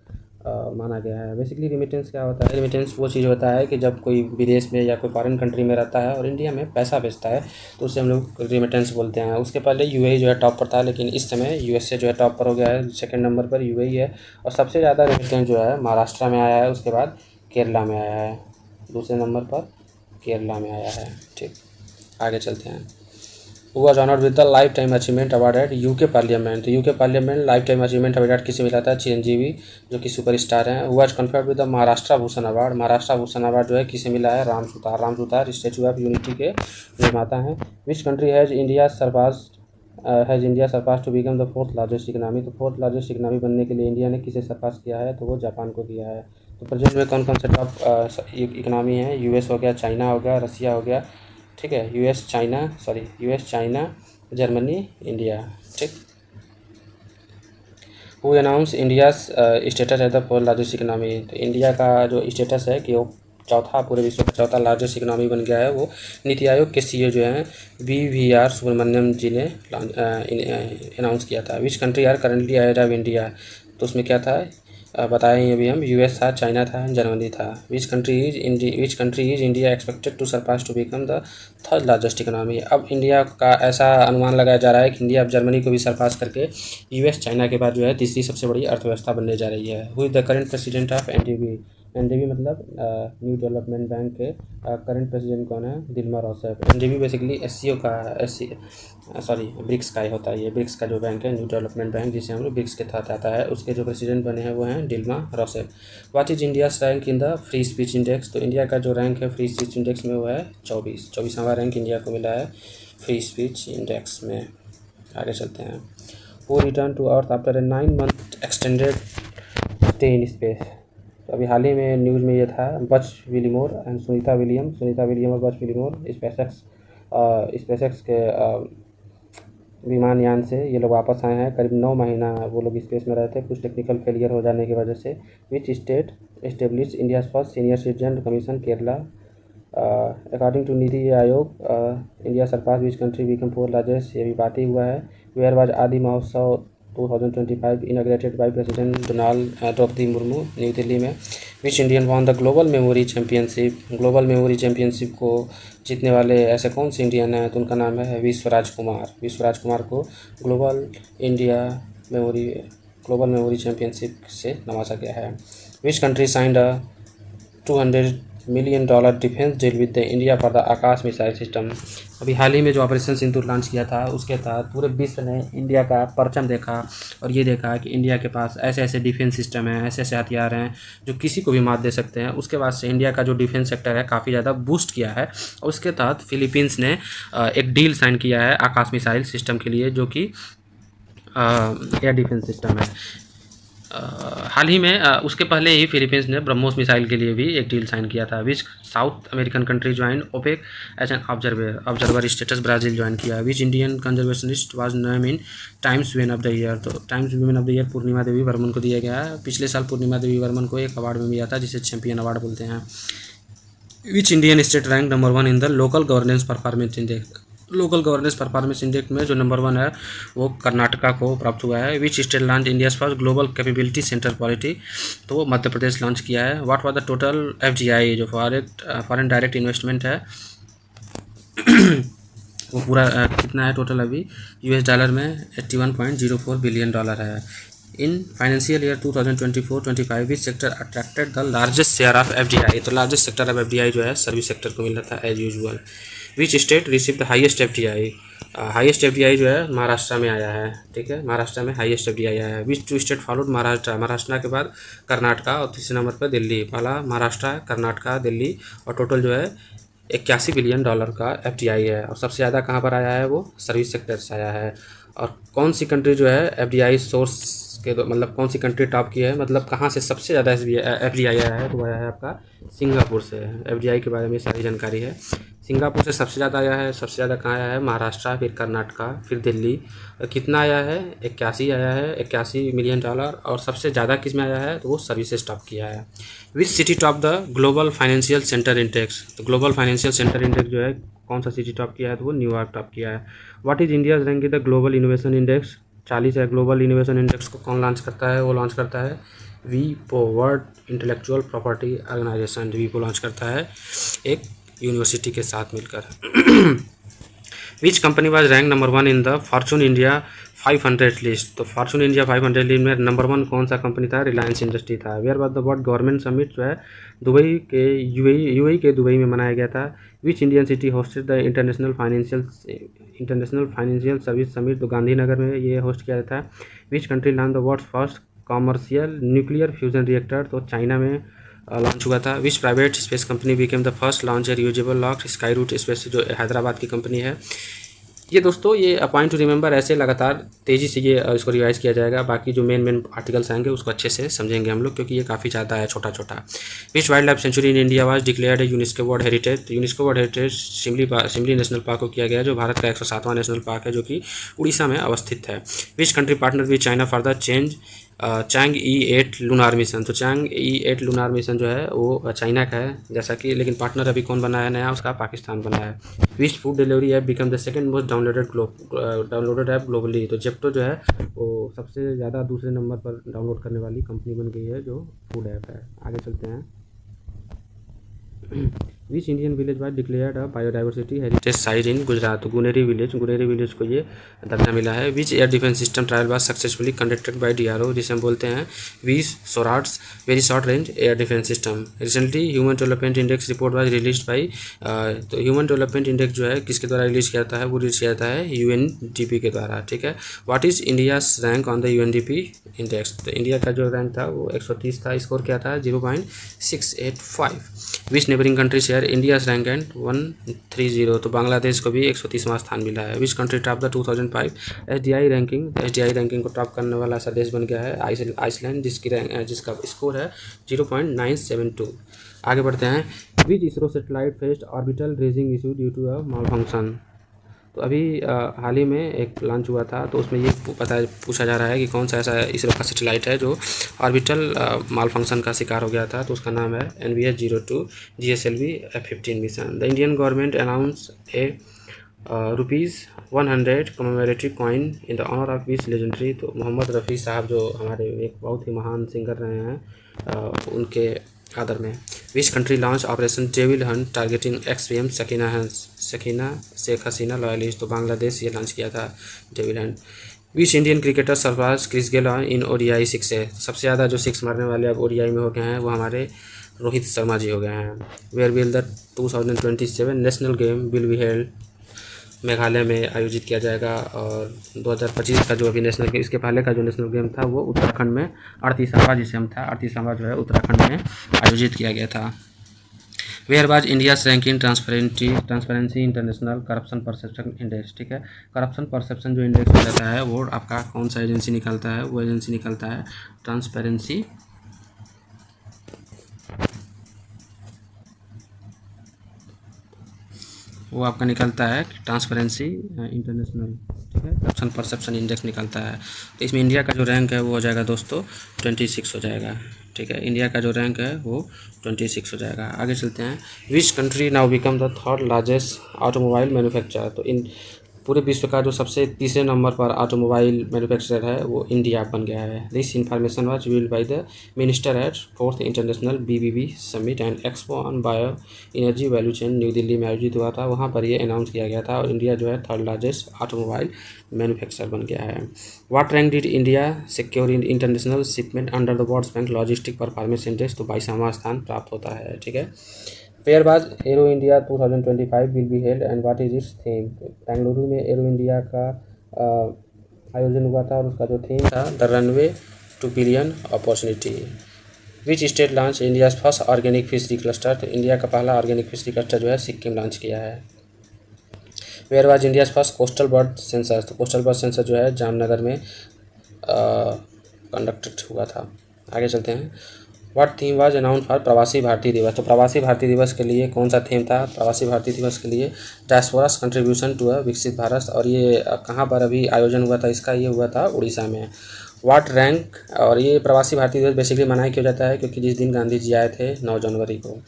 माना गया है। बेसिकली रेमिटेंस क्या होता है, रेमिटेंस वो चीज़ होता है कि जब कोई विदेश में या कोई फॉरेन कंट्री में रहता है और इंडिया में पैसा भेजता है तो उसे हम लोग रेमिटेंस बोलते हैं। उसके पहले यूएई जो है टॉप पर था, लेकिन इस समय यूएसए जो है टॉप पर हो गया है, सेकंड नंबर पर यूएई है। और सबसे ज़्यादा रेमिटेंस जो है महाराष्ट्र में आया है, उसके बाद केरला में आया है, दूसरे नंबर पर केरला में आया है। ठीक, आगे चलते हैं। Who was honored with the lifetime achievement award at UK parliament, तो UK parliament lifetime achievement award किसे मिला था, चिरंजीवी जो कि सुपरस्टार हैं। Who was conferred with the Maharashtra Bhushan award, Maharashtra Bhushan award जो है किसे मिला है, Ram Sutar Statue of Unity के निर्माता हैं। Which country has India surpass to become the fourth largest economy, तो फोर्थ लार्जेस्ट इकनॉमी बनने के लिए इंडिया ने किसे सरपास किया है, तो वो जापान को किया है। तो प्रेजेंट में कौन कौन से टॉप इकनॉमी हैं, यूएस हो गया, चाइना हो गया, रसिया हो गया। ठीक है, यूएस चाइना जर्मनी इंडिया। ठीक, who announce India status as the fourth largest economy, तो इंडिया का जो स्टेटस है कि वो चौथा पूरे विश्व का चौथा लार्जेस्ट इकोनॉमी बन गया है। वो नीति आयोग के सीईओ जो हैं वी आर सुब्रमण्यम जी ने अनाउंस किया था। Which country are currently ahead of India, तो उसमें क्या था बताएं अभी हम। यूएस था, चाइना था, जर्मनी था। Which country is India expected to surpass to become the third largest economy. अब इंडिया का ऐसा अनुमान लगाया जा रहा है कि इंडिया अब जर्मनी को भी सरपास करके यूएस चाइना के बाद जो है तीसरी सबसे बड़ी अर्थव्यवस्था बनने जा रही है। Who is the current president of NDB. NDB मतलब न्यू डेवलपमेंट बैंक के करंट प्रेसिडेंट कौन है? दिल्मा रौसफ। एनडीबी बेसिकली एससीओ का ब्रिक्स का ही होता है। ये ब्रिक्स का जो बैंक है, न्यू डेवलपमेंट बैंक, जिसे हम लोग ब्रिक्स के तहत आता है, उसके जो प्रेसिडेंट बने हैं वो हैं Dilma Rousseff. What is India rank in the free speech index. तो इंडिया का जो रैंक है फ्री स्पीच इंडेक्स में वो है 24वां रैंक इंडिया को मिला है फ्री स्पीच इंडेक्स में। आगे चलते हैं। Who return to earth after a 9 month extended stay in space. तो अभी हाल ही में न्यूज़ में ये था, बच विलिमोर एंड सुनीता विलियम और बच विलिमोर स्पेसएक्स के विमानयान से ये लोग वापस आए हैं। करीब 9 महीना वो लोग स्पेस में रहे थे, कुछ टेक्निकल फेलियर हो जाने की वजह से। Which state establish India first senior citizen commission? Kerala. According to Niti Aayog India surpass which country become fourth largest, ये भी बात ही हुआ है। Where was Aadi Mahotsav 2025 inaugurated by president Donald Draupadi Murmu, New Delhi में। Which Indian won the global memory championship. Global memory championship को जीतने वाले ऐसे कौन से इंडियन हैं? तो उनका नाम है विश्वराज कुमार को ग्लोबल मेमोरी चैम्पियनशिप से नवाजा गया है। Which country signed a $200 million defence deal with the India for the Akash missile system. अभी हाल ही में जो ऑपरेशन सिंदूर लॉन्च किया था उसके तहत पूरे विश्व ने इंडिया का परचम देखा और ये देखा कि इंडिया के पास ऐसे ऐसे डिफेंस सिस्टम हैं, ऐसे ऐसे हथियार हैं जो किसी को भी मात दे सकते हैं। उसके बाद से इंडिया का जो डिफेंस सेक्टर है काफ़ी ज़्यादा बूस्ट किया है और उसके तहत फिलीपींस ने एक डील साइन किया है आकाश मिसाइल सिस्टम के लिए, जो कि एयर डिफेंस सिस्टम है। हाल ही में उसके पहले ही फिलीपींस ने ब्रह्मोस मिसाइल के लिए भी एक डील साइन किया था। Which South American country join OPEC as an observer status. Brazil join किया। Which Indian conservationist was name in Times women of the year. तो Times women of the year Purnima Devi Barman को दिया गया है। पिछले साल पूर्णिमा देवी वर्मन को एक अवार्ड में मिला था जिसे चैंपियन अवार्ड बोलते हैं। Which Indian state rank number 1 in the local governance performance index. Local governance performance index में जो नंबर 1 है वो कर्नाटका को प्राप्त हुआ है। Which state launch India first global capability centre polity. तो वो मध्य प्रदेश लॉन्च किया है। What was the total FDI जो फॉरेन डायरेक्ट इन्वेस्टमेंट है वो पूरा कितना है टोटल अभी US डॉलर में $81.04 बिलियन है। In financial year 2024-25 which sector attracted the largest share of FDI। तो लार्जेस्ट सेक्टर ऑफ FDI जो है सर्विस सेक्टर को मिल रहा था as usual. Which state receive the highest FDI। Highest FDI जो है महाराष्ट्र में आया है। ठीक है, महाराष्ट्र में हाईएस्ट FDI आया है। विच टू स्टेट फॉलोड महाराष्ट्र के बाद कर्नाटका और तीसरे नंबर पर दिल्ली। पहला महाराष्ट्र, कर्नाटका, दिल्ली और टोटल जो है $81 बिलियन का FDI है। और सबसे ज़्यादा कहाँ पर आया है वो सर्विस सेक्टर से आया है। और कौन सी कंट्री जो है FDI सोर्स के मतलब कौन सी कंट्री टॉप की है, मतलब कहाँ से सबसे ज़्यादा FDI आया है, तो आया है आपका सिंगापुर से। FDI के बारे में सारी जानकारी है। सिंगापुर से सबसे ज़्यादा आया है। सबसे ज़्यादा कहाँ आया है? महाराष्ट्र, फिर कर्नाटका, फिर दिल्ली। और कितना आया है? 81 आया है, $81 मिलियन। और सबसे ज़्यादा किस में आया है? तो वो सर्विसेज टॉप किया है। Which city top the global financial centre index. तो ग्लोबल फाइनेंशियल सेंटर इंडेक्स जो है कौन सा सिटी टॉप किया है? तो वो न्यूयॉर्क टॉप किया है। What is India's rank in the global innovation index. 40 है। ग्लोबल इनोवेशन इंडेक्स को कौन लॉन्च करता है? वो लॉन्च करता है वीपो, वर्ल्ड इंटेलेक्चुअल प्रॉपर्टी ऑर्गेनाइजेशन। वीपो लॉन्च करता है एक यूनिवर्सिटी के साथ मिलकर। Which company was rank number 1 in the Fortune India 500 list. तो फॉर्चून इंडिया 500 लिस्ट में नंबर 1 कौन सा कंपनी था? रिलायंस इंडस्ट्री था। Where was the world government summit जो है दुबई के यूएई के दुबई में मनाया गया था। Which Indian city hosted the international financial service summit. तो गांधीनगर में ये होस्ट किया था। Which country launch the world's first commercial nuclear fusion reactor. तो चाइना में लॉन्च हुआ था। Which private space company became the first launcher reusable lock. Skyroot space जो हैदराबाद की कंपनी है। ये दोस्तों ये पॉइंट टू रिमेंबर, ऐसे लगातार तेज़ी से ये इसको रिवाइज किया जाएगा। बाकी जो मेन आर्टिकल्स आएंगे उसको अच्छे से समझेंगे हम लोग, क्योंकि ये काफ़ी ज़्यादा है छोटा छोटा। Which wildlife sanctuary in India was declared UNESCO world heritage. UNESCO world heritage शिमली नेशनल पार्क को किया गया, जो भारत का 107वां नेशनल पार्क है, जो कि उड़ीसा में अवस्थित है। Which country partner with China for the change Chang E8 lunar mission. तो चांग E8 लूनार मिशन जो है वो चाइना का है जैसा कि, लेकिन पार्टनर अभी कौन बना है नया, उसका पाकिस्तान बना है। Which food delivery app become the second most downloaded app globally. तो जेप्टो जो है वो सबसे ज़्यादा दूसरे नंबर पर डाउनलोड करने वाली कंपनी बन गई है जो फूड ऐप है। आगे चलते हैं। Which Indian village was declared a biodiversity heritage site in Gujarat. तो गुनेरी विलेज को ये दर्जा मिला है। Which air defence system trial was successfully conducted by DRO, जिसे हम बोलते हैं V SHORADS very short range air defence system. Recently human development index report was release by, तो ह्यूमन डेवलपमेंट इंडेक्स जो है किसके द्वारा रिलीज किया जाता है, वो रिलीज किया जाता है UNDP के द्वारा। ठीक है। What is India's rank on the UNDP index. तो इंडिया का जो रैंक था वो 130 था, स्कोर क्या था 0.685। विच neighbouring country share India's rank and 130। तो बांग्लादेश को भी 130वां स्थान मिला है। Which country top the 2005 S D I ranking को टॉप करने वाला ऐसा देश बन गया है आइसलैंड, जिसका स्कोर है 0.972। आगे बढ़ते हैं। Which ISRO satellite faced orbital raising issue due to a malfunction. तो अभी हाल ही में एक लॉन्च हुआ था, तो उसमें ये पूछा जा रहा है कि कौन सा ऐसा इसरो का सैटेलाइट है जो ऑर्बिटल माल फंक्शन का शिकार हो गया था। तो उसका नाम है NVS-02 GSLV F-15 mission. The Indian government announce a ₹100 commemorative coin in the honour of which legendary. तो मोहम्मद रफ़ी साहब जो हमारे एक बहुत ही महान सिंगर रहे हैं, उनके आदर में। Which country launch operation devil hunt targeting XPM सकीना शेख हसीना लॉयलिस्ट। तो बांग्लादेश ये लॉन्च किया था devil hunt. Which Indian cricketer surpass Chris Gayle in ODI 6 है। सबसे ज़्यादा जो 6 मारने वाले अब ODI में हो गए हैं वो हमारे रोहित शर्मा जी हो गए हैं। Where will the 2027 national game will be held. Meghalaya में आयोजित किया जाएगा। और 2025 का जो अभी नेशनल गेम, इसके पहले का जो नेशनल गेम था वो उत्तराखंड में 38वां जो है उत्तराखंड में आयोजित किया गया था। Where was India's ranking transparency international corruption perception index. ठीक है। करप्शन परसेप्शन जो इंडेक्स हो जाता है वो आपका कौन सा एजेंसी निकलता है, वो एजेंसी निकलता है ट्रांसपेरेंसी, वो आपका निकलता है ट्रांसपेरेंसी इंटरनेशनल। ठीक है। करप्शन परसेप्शन इंडेक्स निकलता है। तो इसमें इंडिया का जो रैंक है वो हो जाएगा दोस्तों 26 हो जाएगा। ठीक है। इंडिया का जो रैंक है वो 26 हो जाएगा। आगे चलते हैं। Which country now become the third largest automobile manufacturer. तो इन पूरे विश्व का जो सबसे तीसरे नंबर पर ऑटोमोबाइल मैन्युफैक्चरर है वो इंडिया बन गया है। This information was revealed by the minister eight 4th international BBB summit and expo on bio energy value chain new Delhi में आयोजित हुआ था। वहाँ पर ये अनाउंस किया गया था और इंडिया जो है थर्ड लार्जेस्ट ऑटोमोबाइल मैन्युफैक्चरर बन गया है। What rank did India secure in international shipment under the world bank logistic performance index. तो 22वां स्थान प्राप्त होता है। ठीक है। फेयर बाज arrow India 2025 will be held and what is it's theme. Bengaluru में एरो इंडिया का आयोजन हुआ था और उसका जो थीम था the runway two billion opportunity. Which state launch India's first organic fishery cluster. तो इंडिया का पहला ऑर्गेनिक फिशरी क्लस्टर जो है सिक्किम लॉन्च किया है। Where was India's first coastal bird census. तो कोस्टल बर्ड सेंसस जो है जामनगर में कंडक्टेड हुआ था। आगे चलते हैं। What theme was announce for प्रवासी भारतीय दिवस। तो प्रवासी भारतीय दिवस के लिए कौन सा थीम था प्रवासी भारतीय दिवस के लिए, डायस्पोरास कंट्रीब्यूशन टू अ विकसित भारत। और ये कहाँ पर अभी आयोजन हुआ था इसका, ये हुआ था उड़ीसा में। व्हाट रैंक, और ये प्रवासी भारतीय दिवस बेसिकली मनाया क्यों जाता है क्योंकि जिस दिन गांधी जी आए थे 9 जनवरी को।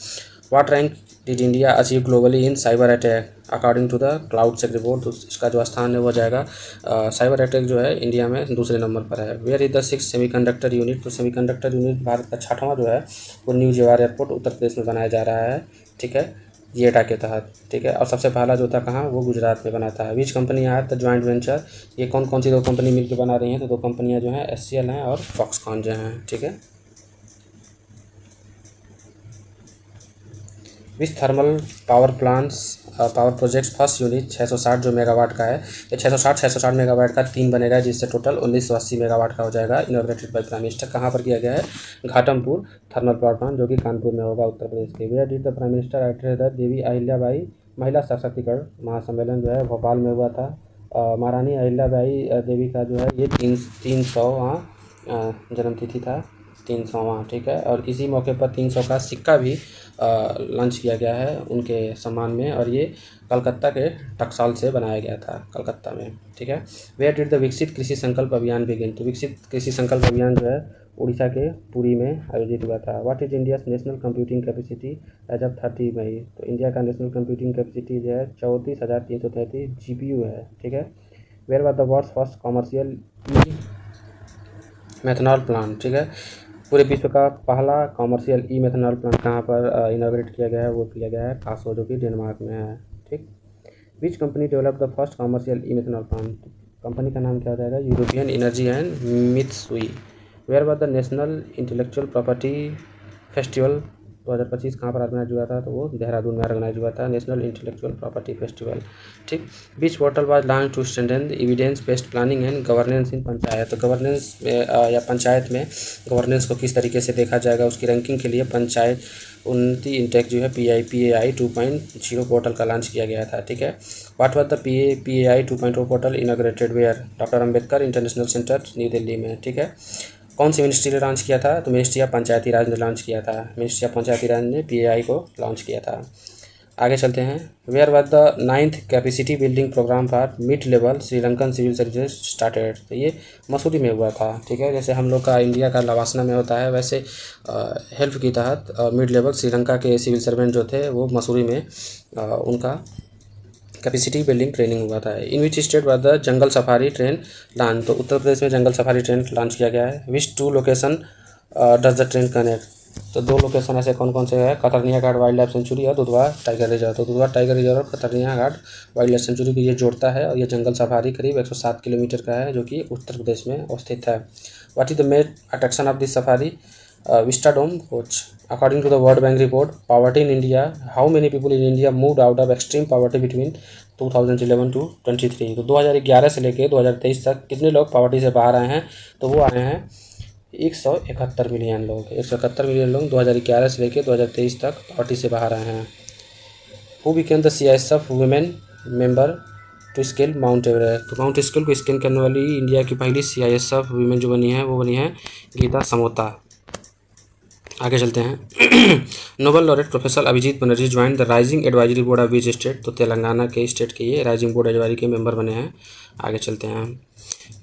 What rank did India achieve globally in cyber attack according to the CloudSEK report. तो इसका जो स्थान है वो जाएगा साइबर अटैक जो है इंडिया में दूसरे नंबर पर है। Where is the 6th semiconductor unit. तो सेमीकंडक्टर यूनिट भारत का 6वां जो है वो न्यू जवाहर एयरपोर्ट उत्तर प्रदेश में बनाया जा रहा है। ठीक है। येटा के तहत। ठीक है। और सबसे पहला जो था कहाँ, वो गुजरात में बना था। Which company are the joint venture. ये कौन सी 2 कंपनी मिलकर बना रही हैं। तो 2 कंपनियाँ जो हैं SCL हैं और फॉक्सकॉन जो हैं। ठीक है। Which thermal power project's first unit 660 जो मेगावाट का है, ये 660 मेगावाट का 3 बनेगा जिससे टोटल 1980 मेगावाट का हो जाएगा। Inaugurated by prime minister. कहाँ पर किया गया है, घाटमपुर थर्मल पावर प्लांट जो कि कानपुर में होगा उत्तर प्रदेश के। Where did the prime minister address the Devi Ahilyabai Mahila Sashaktikaran महासम्मेलन जो है भोपाल में हुआ था। महारानी अहिल्याबाई देवी का जो है ये 300वां जन्मतिथि था। 300वां, ठीक है। और इसी मौके पर 300 का सिक्का भी लॉन्च किया गया है उनके सम्मान में, और ये कलकत्ता के टकसाल से बनाया गया था, कलकत्ता में, ठीक है। वेयर डिड द विकसित कृषि संकल्प अभियान बिगिन? तो विकसित कृषि संकल्प अभियान जो है उड़ीसा के पुरी में आयोजित हुआ था। What is India national computing capacity as of 30 May? तो इंडिया का नेशनल कंप्यूटिंग कैपेसिटी जो है 34,333 GPU है, ठीक है। Where was the world's first commercial methanol plant, ठीक है। पूरे विश्व का पहला कॉमर्शियल मेथनॉल प्लांट कहाँ पर इनॉग्रेट किया गया है? वो किया गया है कासो, जो कि डेनमार्क में है, ठीक। Which company develop the first commercial methanol plant? Company का नाम क्या हो जाएगा? European energy and Mitsui. Where was the national intellectual property festival 2025 कहाँ पर ऑर्गेनाइज हुआ था? तो वो देहरादून में ऑर्गेनाइज हुआ था, नेशनल इंटेलेक्चुअल प्रॉपर्टी फेस्टिवल, ठीक। Which portal was launch to strengthen evidence based planning and governance in panchayat. तो गवर्नेंस में या पंचायत में गवर्नेंस को किस तरीके से देखा जाएगा उसकी रैंकिंग के लिए पंचायत उन्नति इंटेक जो है PAI 2.0 पोर्टल का लॉन्च किया गया था, ठीक है। What was the PAI 2.0 portal inaugurated where? Doctor Ambedkar international centre, New Delhi में, ठीक है। कौन सी मिनिस्ट्री ने लॉन्च किया था? तो मिनिस्ट्री ऑफ पंचायती राज ने लॉन्च किया था, मिनिस्ट्री ऑफ पंचायती राज ने PAI को लॉन्च किया था। आगे चलते हैं। Where was the 9th capacity building programme for mid level Sri Lankan civil services started? तो ये मसूरी में हुआ था, ठीक है। जैसे हम लोग का इंडिया का लवासना में होता है, वैसे हेल्प के तहत मिड लेवल श्रीलंका के सिविल सर्वेंट जो थे वो मसूरी में उनका कैपेसिटी बिल्डिंग ट्रेनिंग हुआ था। In which state was the jungle safari train launch? तो उत्तर प्रदेश में जंगल सफारी ट्रेन लॉन्च किया गया है। विच 2 location does the train connect? तो 2 लोकेशन ऐसे कौन कौन से है? कतरनिया घाट वाइल्ड लाइफ सेंचुरी और दुधवा टाइगर रिजर्व। तो दुधवा टाइगर रिजर्व और कतरनिया घाट वाइल्ड लाइफ सेंचुरी को ये जोड़ता है, और ये जंगल सफारी करीब 107 किलोमीटर का है, जो कि उत्तर प्रदेश में अवस्थित है। What is the main attraction of this safari? Vistadome coach. According to the World Bank report, poverty in India, how many people in India moved out of extreme poverty between 2011 to 23? तो 2011 से लेके 2023 तक कितने लोग poverty से बाहर आए हैं? तो वो आए हैं 171 मिलियन लोग। 171 मिलियन लोग 2011 से लेके 2023 तक पॉवर्टी से बाहर आए हैं। Who became the CISF women member to scale Mount Everest? तो माउंट स्केल को स्केल करने वाली इंडिया की पहली CISF वुमेन जो बनी है वो बनी है गीता समोता। आगे चलते हैं। Nobel laureate professor Abhijit Banerjee join the rising advisory board of which state? तो तेलंगाना के स्टेट के ये राइजिंग बोर्ड एडवाइजरी के मेंबर बने हैं। आगे चलते हैं।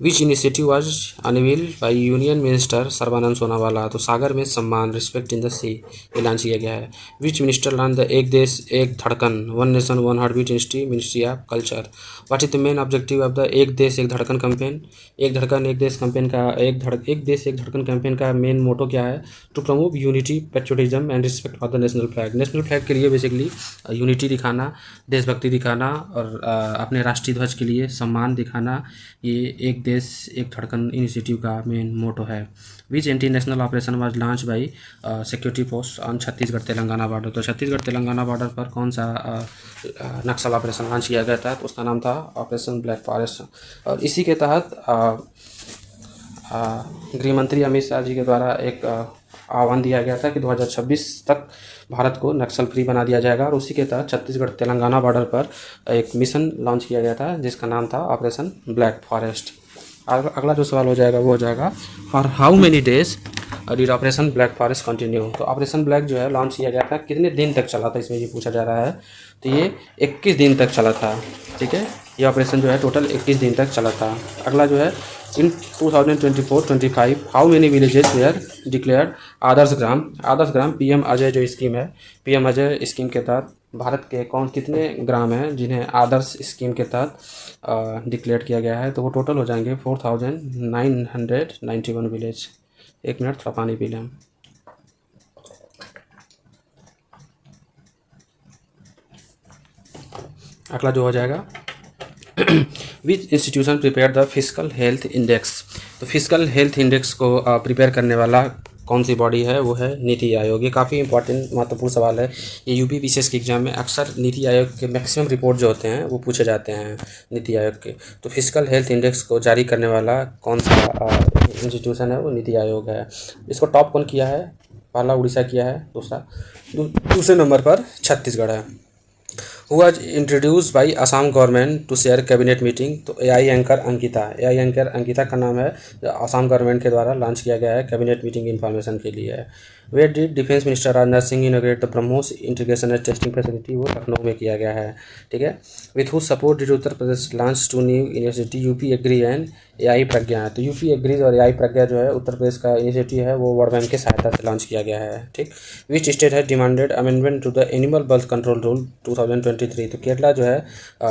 Which initiative was unveil by union minister Sarbananda Sonowal? तो सागर में सम्मान रिस्पेक्ट इन द सी ये लॉन्च किया गया है। विच मिनिस्टर लॉन्च द एक देश एक धड़कन one nation one heart beat ministry of culture? What is the main objective of the एक देश एक धड़कन कैंपेन? एक धड़कन एक देश कैंपेन का एक देश एक धड़कन कैंपेन का मेन मोटो क्या है? To promote unity patriotism and respect for the national flag. National flag के लिए बेसिकली यूनिटी दिखाना, देशभक्ति दिखाना और अपने राष्ट्रीय ध्वज के लिए सम्मान दिखाना, ये एक देश एक धड़कन इनिशिएटिव का मेन मोटो है। Which anti national operation was launch by security force on Chhattisgarh Telangana border? तो छत्तीसगढ़ तेलंगाना बॉर्डर पर कौन सा नक्सल ऑपरेशन लॉन्च किया गया था? तो उसका नाम था ऑपरेशन ब्लैक फॉरेस्ट। और इसी के तहत गृह मंत्री अमित शाह जी के द्वारा एक आह्वान दिया गया था कि 2026 तक भारत को नक्सल फ्री बना दिया जाएगा, और उसी के तहत छत्तीसगढ़ तेलंगाना बॉर्डर पर एक मिशन लॉन्च किया गया था जिसका नाम था ऑपरेशन ब्लैक फॉरेस्ट। अगला जो सवाल हो जाएगा वो हो जाएगा for how many days did operation black forest continue? तो ऑपरेशन ब्लैक जो है लॉन्च किया गया था, कितने दिन तक चला था इसमें ये पूछा जा रहा है। तो ये 21 दिन तक चला था, ठीक है। ये ऑपरेशन जो है टोटल 21 दिन तक चला था। अगला जो है in 2024-25 how many villages were declared Adarsh Gram? Adarsh Gram PM Ajay जो स्कीम है, PM अजय स्कीम के तहत भारत के कितने ग्राम हैं जिन्हें आदर्श स्कीम के तहत डिक्लेयर किया गया है? तो वो टोटल हो जाएंगे 4991 विलेज। एक मिनट थोड़ा पानी पी लें। अगला जो हो जाएगा विच institution prepare the physical health index? तो फिजिकल हेल्थ इंडेक्स को प्रिपेयर करने वाला कौन सी बॉडी है? वो है नीति आयोग। ये काफ़ी इंपॉर्टेंट महत्वपूर्ण सवाल है। ये UP PCS के एग्जाम में अक्सर नीति आयोग के मैक्सिमम रिपोर्ट जो होते हैं वो पूछे जाते हैं नीति आयोग के। तो फिजिकल हेल्थ इंडेक्स को जारी करने वाला कौन सा इंस्टीट्यूशन है? वो नीति आयोग है। इसको टॉप कौन किया है? पहला उड़ीसा किया है, दूसरे नंबर पर छत्तीसगढ़ है। Who was introduce by Assam government to share cabinet meeting. तो एआई एंकर अंकिता का नाम है, जो असम गवर्नमेंट के द्वारा लॉन्च किया गया है कैबिनेट मीटिंग इन्फॉर्मेशन के लिए है। Where did defence minister Rajnath Singh inaugurate the BrahMos integration and testing facility, वो लखनऊ में किया गया है। ठीक है। With who support did Uttar Pradesh launch two new university UP agri and AI Pragya. तो यूपी एग्रीज और एआई प्रज्ञा जो है उत्तर प्रदेश का इनिशिएटिव है, वो वर्ल्ड बैंक की सहायता से लॉन्च किया गया है। ठीक। विच स्टेट है demanded amendment to the animal birth control rule 2023। तो केरला जो है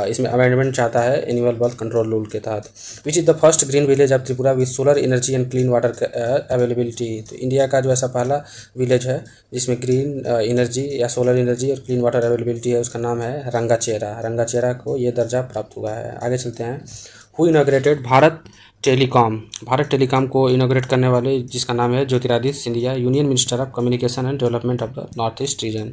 इसमें अमेंडमेंट चाहता है एनिमल बर्थ कंट्रोल रूल के तहत। विच is the first green village of Tripura with solar energy and clean water availability. तो इंडिया का जो ऐसा पहला विलेज है जिसमें ग्रीन एनर्जी या सोलर एनर्जी और क्लीन वाटर अवेलेबिलिटी है, उसका नाम है रंगाचेरा। रंगाचेरा को ये दर्जा प्राप्त हुआ है। आगे चलते हैं। Who inaugurated Bharat telecom. Bharat telecom को इनॉग्रेट करने वाले जिसका नाम है Jyotiraditya Scindia, union minister of communication and development of the north east region.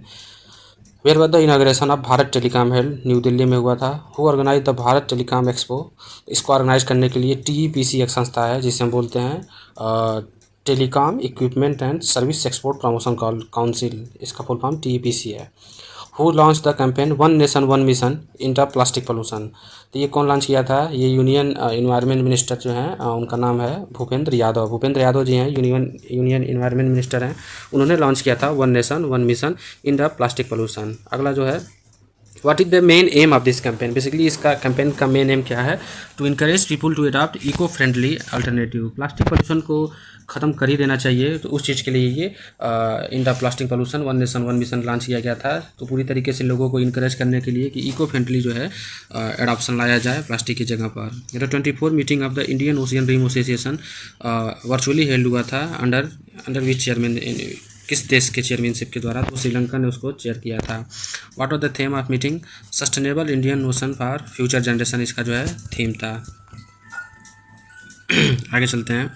Where was the inauguration of Bharat telecom held, New Delhi में हुआ था। Who organize the Bharat telecom expo. इसको ऑर्गेनाइज करने के लिए टीईपीसी एक संस्था है जिसे हम बोलते हैं telecom equipment and service export promotion council, इसका फुल फॉर्म टीईपीसी है। Who launch the campaign one nation one mission inter plastic pollution. तो ये कौन लॉन्च किया था? ये यूनियन इन्वायरमेंट मिनिस्टर जो हैं उनका नाम है भूपेंद्र यादव। भूपेंद्र यादव जी हैं यूनियन इन्वायरमेंट मिनिस्टर हैं, उन्होंने लॉन्च किया था one nation one mission in the plastic pollution. अगला जो है what is the main aim of this campaign. Basically इसका कैंपेन का मेन एम क्या है? To encourage people to adopt eco friendly alternative. Plastic pollution को ख़त्म कर ही देना चाहिए, तो उस चीज़ के लिए ये इन the plastic pollution one nation one mission launch किया गया था। तो पूरी तरीके से लोगों को इनकरेज करने के लिए कि इको फ्रेंडली जो है एडॉप्शन लाया जाए प्लास्टिक की जगह पर। ये 24 meeting of the Indian ocean rim association virtually held हुआ था अंडर विच चेयरमैन, किस देश के चेयरमैनशिप के द्वारा? तो श्रीलंका ने उसको चेयर किया था। What was the theme of meeting? Sustainable Indian ocean for future generation, इसका जो है थीम था। आगे चलते हैं।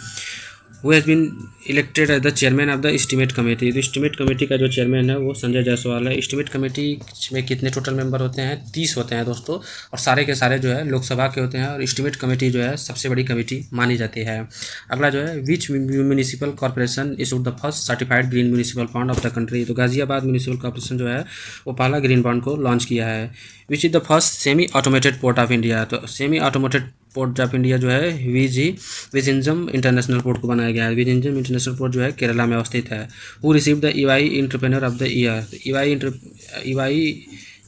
Who has been elected as the chairman of the estimate committee. तो एस्टीमेट कमेटी का जो चेयरमैन है वो संजय जायसवाल है। एस्टीमेट कमेटी में कितने टोटल मेंबर होते हैं? 30 होते हैं दोस्तों, और सारे के सारे जो है लोकसभा के होते हैं, और एस्टीमेट कमेटी जो है सबसे बड़ी कमेटी मानी जाती है। अगला जो है which municipal corporation issued the first certified green municipal bond of the country. तो गाजियाबाद म्यूनिसिपल कॉर्पोरेशन जो है वो पहला ग्रीन बॉन्ड को लॉन्च किया है। Which is the first semi automated port of India. तो semi automated port of India जो है विजिंजम इंटरनेशनल पोर्ट को बनाया गया है। विजिंजम इंटरनेशनल पोर्ट जो है केरला में अवस्थित है। Who receive the EY entrepreneur of the year. EY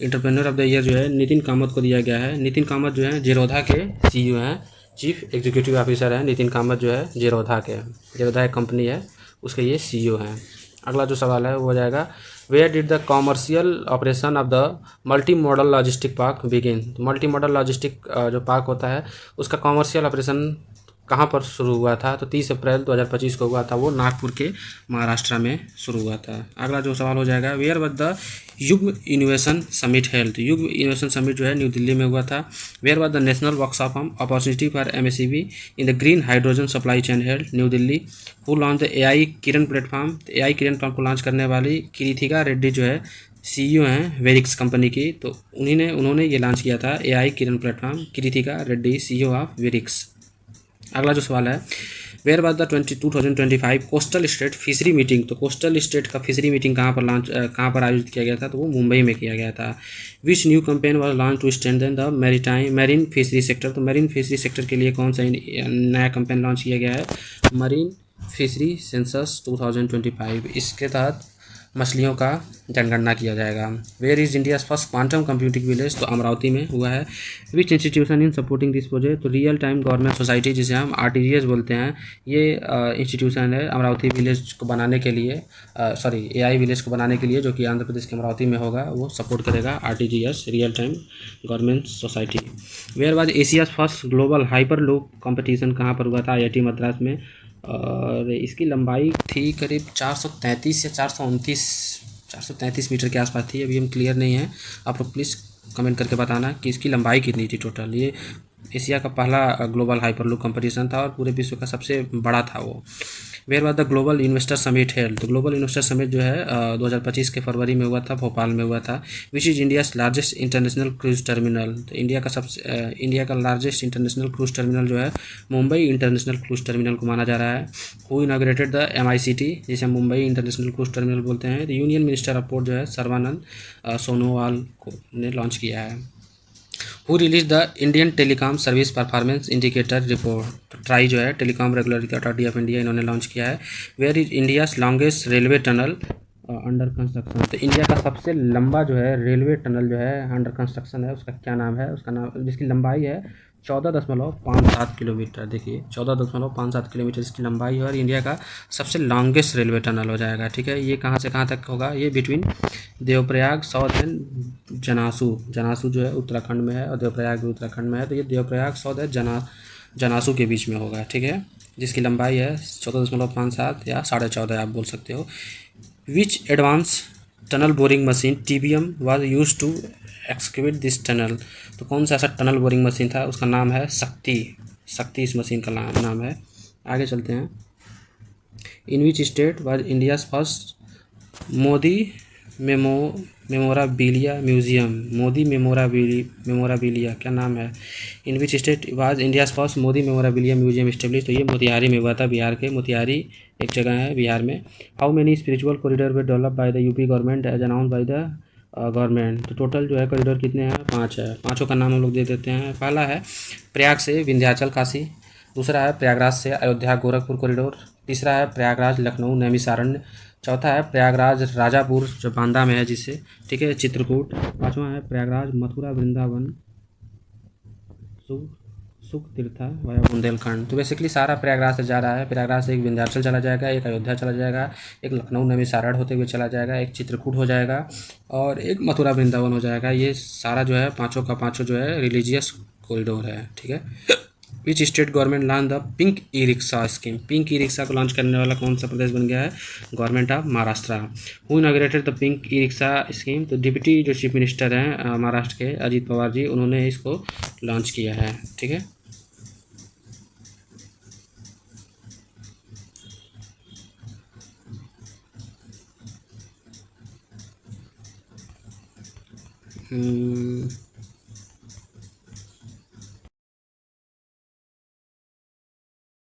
entrepreneur of the year जो है नितिन कामत को दिया गया है। नितिन कामत जो है जेरोधा के सीईओ हैं, चीफ एग्जीक्यूटिव ऑफिसर हैं नितिन कामत जो है जेरोधा एक कंपनी है, उसके ये सीईओ हैं। अगला जो सवाल है वो हो जाएगा where did the commercial operation of the multi modal logistic park begin. तो मल्टी मॉडल लॉजिस्टिक जो पार्क होता है उसका कॉमर्शियल ऑपरेशन कहाँ पर शुरू हुआ था? तो 30 अप्रैल 2025 को हुआ था, वो नागपुर के महाराष्ट्र में शुरू हुआ था। अगला जो सवाल हो जाएगा where was the Yug innovation summit held. Yug innovation summit जो है न्यू दिल्ली में हुआ था। Where was the national workshop on opportunity for MSME in the green hydrogen supply chain held, New Delhi. Who launch the AI Kiran platform. AI Kiran platform को launch करने वाली कृतिका रेड्डी जो है सीईओ हैं वेरिक्स कंपनी की, तो उन्होंने ये लॉन्च किया था AI Kiran platform, Kritika Reddy CEO of Verix. अगला जो सवाल है where was the 2025 coastal state fishery meeting. तो कोस्टल स्टेट का फिशरी मीटिंग कहाँ पर आयोजित किया गया था? तो वो मुंबई में किया गया था। Which new campaign was launch to strengthen the marine fishery sector. तो मैरीन फिशरी सेक्टर के लिए कौन सा नया कैंपेन लॉन्च किया गया है? मरीन फिशरी सेंसस 2025, इसके तहत मछलियों का जनगणना किया जाएगा। Where is India's first quantum computing village. तो अमरावती में हुआ है। Which institution in supporting this project. तो रियल टाइम गवर्नमेंट सोसाइटी जिसे हम आरटीजीएस बोलते हैं, ये इंस्टीट्यूशन है अमरावती विलेज को बनाने के लिए, एआई विलेज को बनाने के लिए, जो कि आंध्र प्रदेश के अमरावती में होगा, वो सपोर्ट करेगा RTGS real time government society. Where was Asia's first global hyperloop competition, कहाँ पर हुआ था? आईआईटी मद्रास में, और इसकी लंबाई थी करीब 433 या 433 मीटर के आसपास थी। अभी हम क्लियर नहीं है, आप लोग प्लीज़ कमेंट करके बताना कि इसकी लंबाई कितनी थी टोटल। ये एशिया का पहला ग्लोबल हाइपरलूप कंपटीशन था और पूरे विश्व का सबसे बड़ा था वो। Where was the global investor summit held? तो ग्लोबल इन्वेस्टर समिट जो है 2025 के फरवरी में हुआ था, भोपाल में हुआ था। Which is India's largest international cruise terminal? तो इंडिया का लार्जेस्ट इंटरनेशनल क्रूज टर्मिनल जो है मुंबई इंटरनेशनल क्रूज टर्मिनल को माना जा रहा है। हु इनाग्रेटेड द MICT, जिसे हम मुंबई इंटरनेशनल क्रूज टर्मिनल बोलते हैं? तो यूनियन मिनिस्टर ऑफ पोर्ट जो है सर्बानंद सोनोवाल को ने लॉन्च किया है। Who release the Indian telecom service performance indicator report? तो ट्राई जो है telecom regulatory authority of India, इन्होंने लॉन्च किया है। Where is India's longest railway tunnel under construction? तो इंडिया का सबसे लंबा जो है रेलवे टनल जो है अंडर कंस्ट्रक्शन है, उसका क्या नाम है? उसका नाम, जिसकी लंबाई है 14.57 किलोमीटर। देखिए 14.57 किलोमीटर इसकी लंबाई है और इंडिया का सबसे लॉन्गेस्ट रेलवे टनल हो जाएगा। ठीक है, ये कहाँ से कहाँ तक होगा? ये बिटवीन देवप्रयाग साउथ एंड जनासू। जनासू जो है उत्तराखंड में है और देवप्रयाग भी उत्तराखंड में है, तो ये देवप्रयाग साउथ एंड जनासू के बीच में होगा। ठीक है, जिसकी लंबाई है 14.57 या 14.5 आप बोल सकते हो। Which advance tunnel boring machine TBM was use to excavate this tunnel? तो कौन सा ऐसा टनल बोरिंग मशीन था? उसका नाम है शक्ति। शक्ति इस मशीन का नाम है। आगे चलते हैं। In which state was India's first Modi memo memorabilia museum? Modi memorabilia क्या नाम है? In which state was India's first Modi memorabilia museum establish? तो ये मोतिहारी में हुआ था, बिहार के मोतिहारी एक जगह है बिहार में। How many spiritual corridor were develop by the UP government as announce by the government? तो टोटल जो है कॉरिडोर कितने हैं? 5 है। पाँचों का नाम हम लोग दे देते हैं। पहला है प्रयाग से विंध्याचल काशी, दूसरा है प्रयागराज से अयोध्या गोरखपुर कॉरिडोर, तीसरा है प्रयागराज लखनऊ नैमिषारण्य, चौथा है प्रयागराज राजापुर जो बांदा में है जिससे, ठीक है, चित्रकूट, पांचवा है प्रयागराज मथुरा वृंदावन सुख सुख तीर्था वाया बुंदेलखंड। तो बेसिकली सारा प्रयागराज से जा रहा है। प्रयागराज से एक विंध्याचल चला जाएगा, एक अयोध्या चला जाएगा, एक लखनऊ नैमिषारण्य होते हुए चला जाएगा, एक चित्रकूट हो जाएगा और एक मथुरा वृंदावन हो जाएगा। ये सारा जो है पाँचों का पाँचों जो है रिलीजियस कॉरिडोर है। ठीक है। Which state government launch the pink e rickshaw scheme? Pink e rickshaw को लॉन्च करने वाला कौन सा प्रदेश बन गया है? Government of Maharashtra. Who inaugurated the pink e rickshaw scheme? तो डिप्टी जो चीफ मिनिस्टर हैं महाराष्ट्र के अजीत पवार जी, उन्होंने इसको लॉन्च किया है। ठीक है।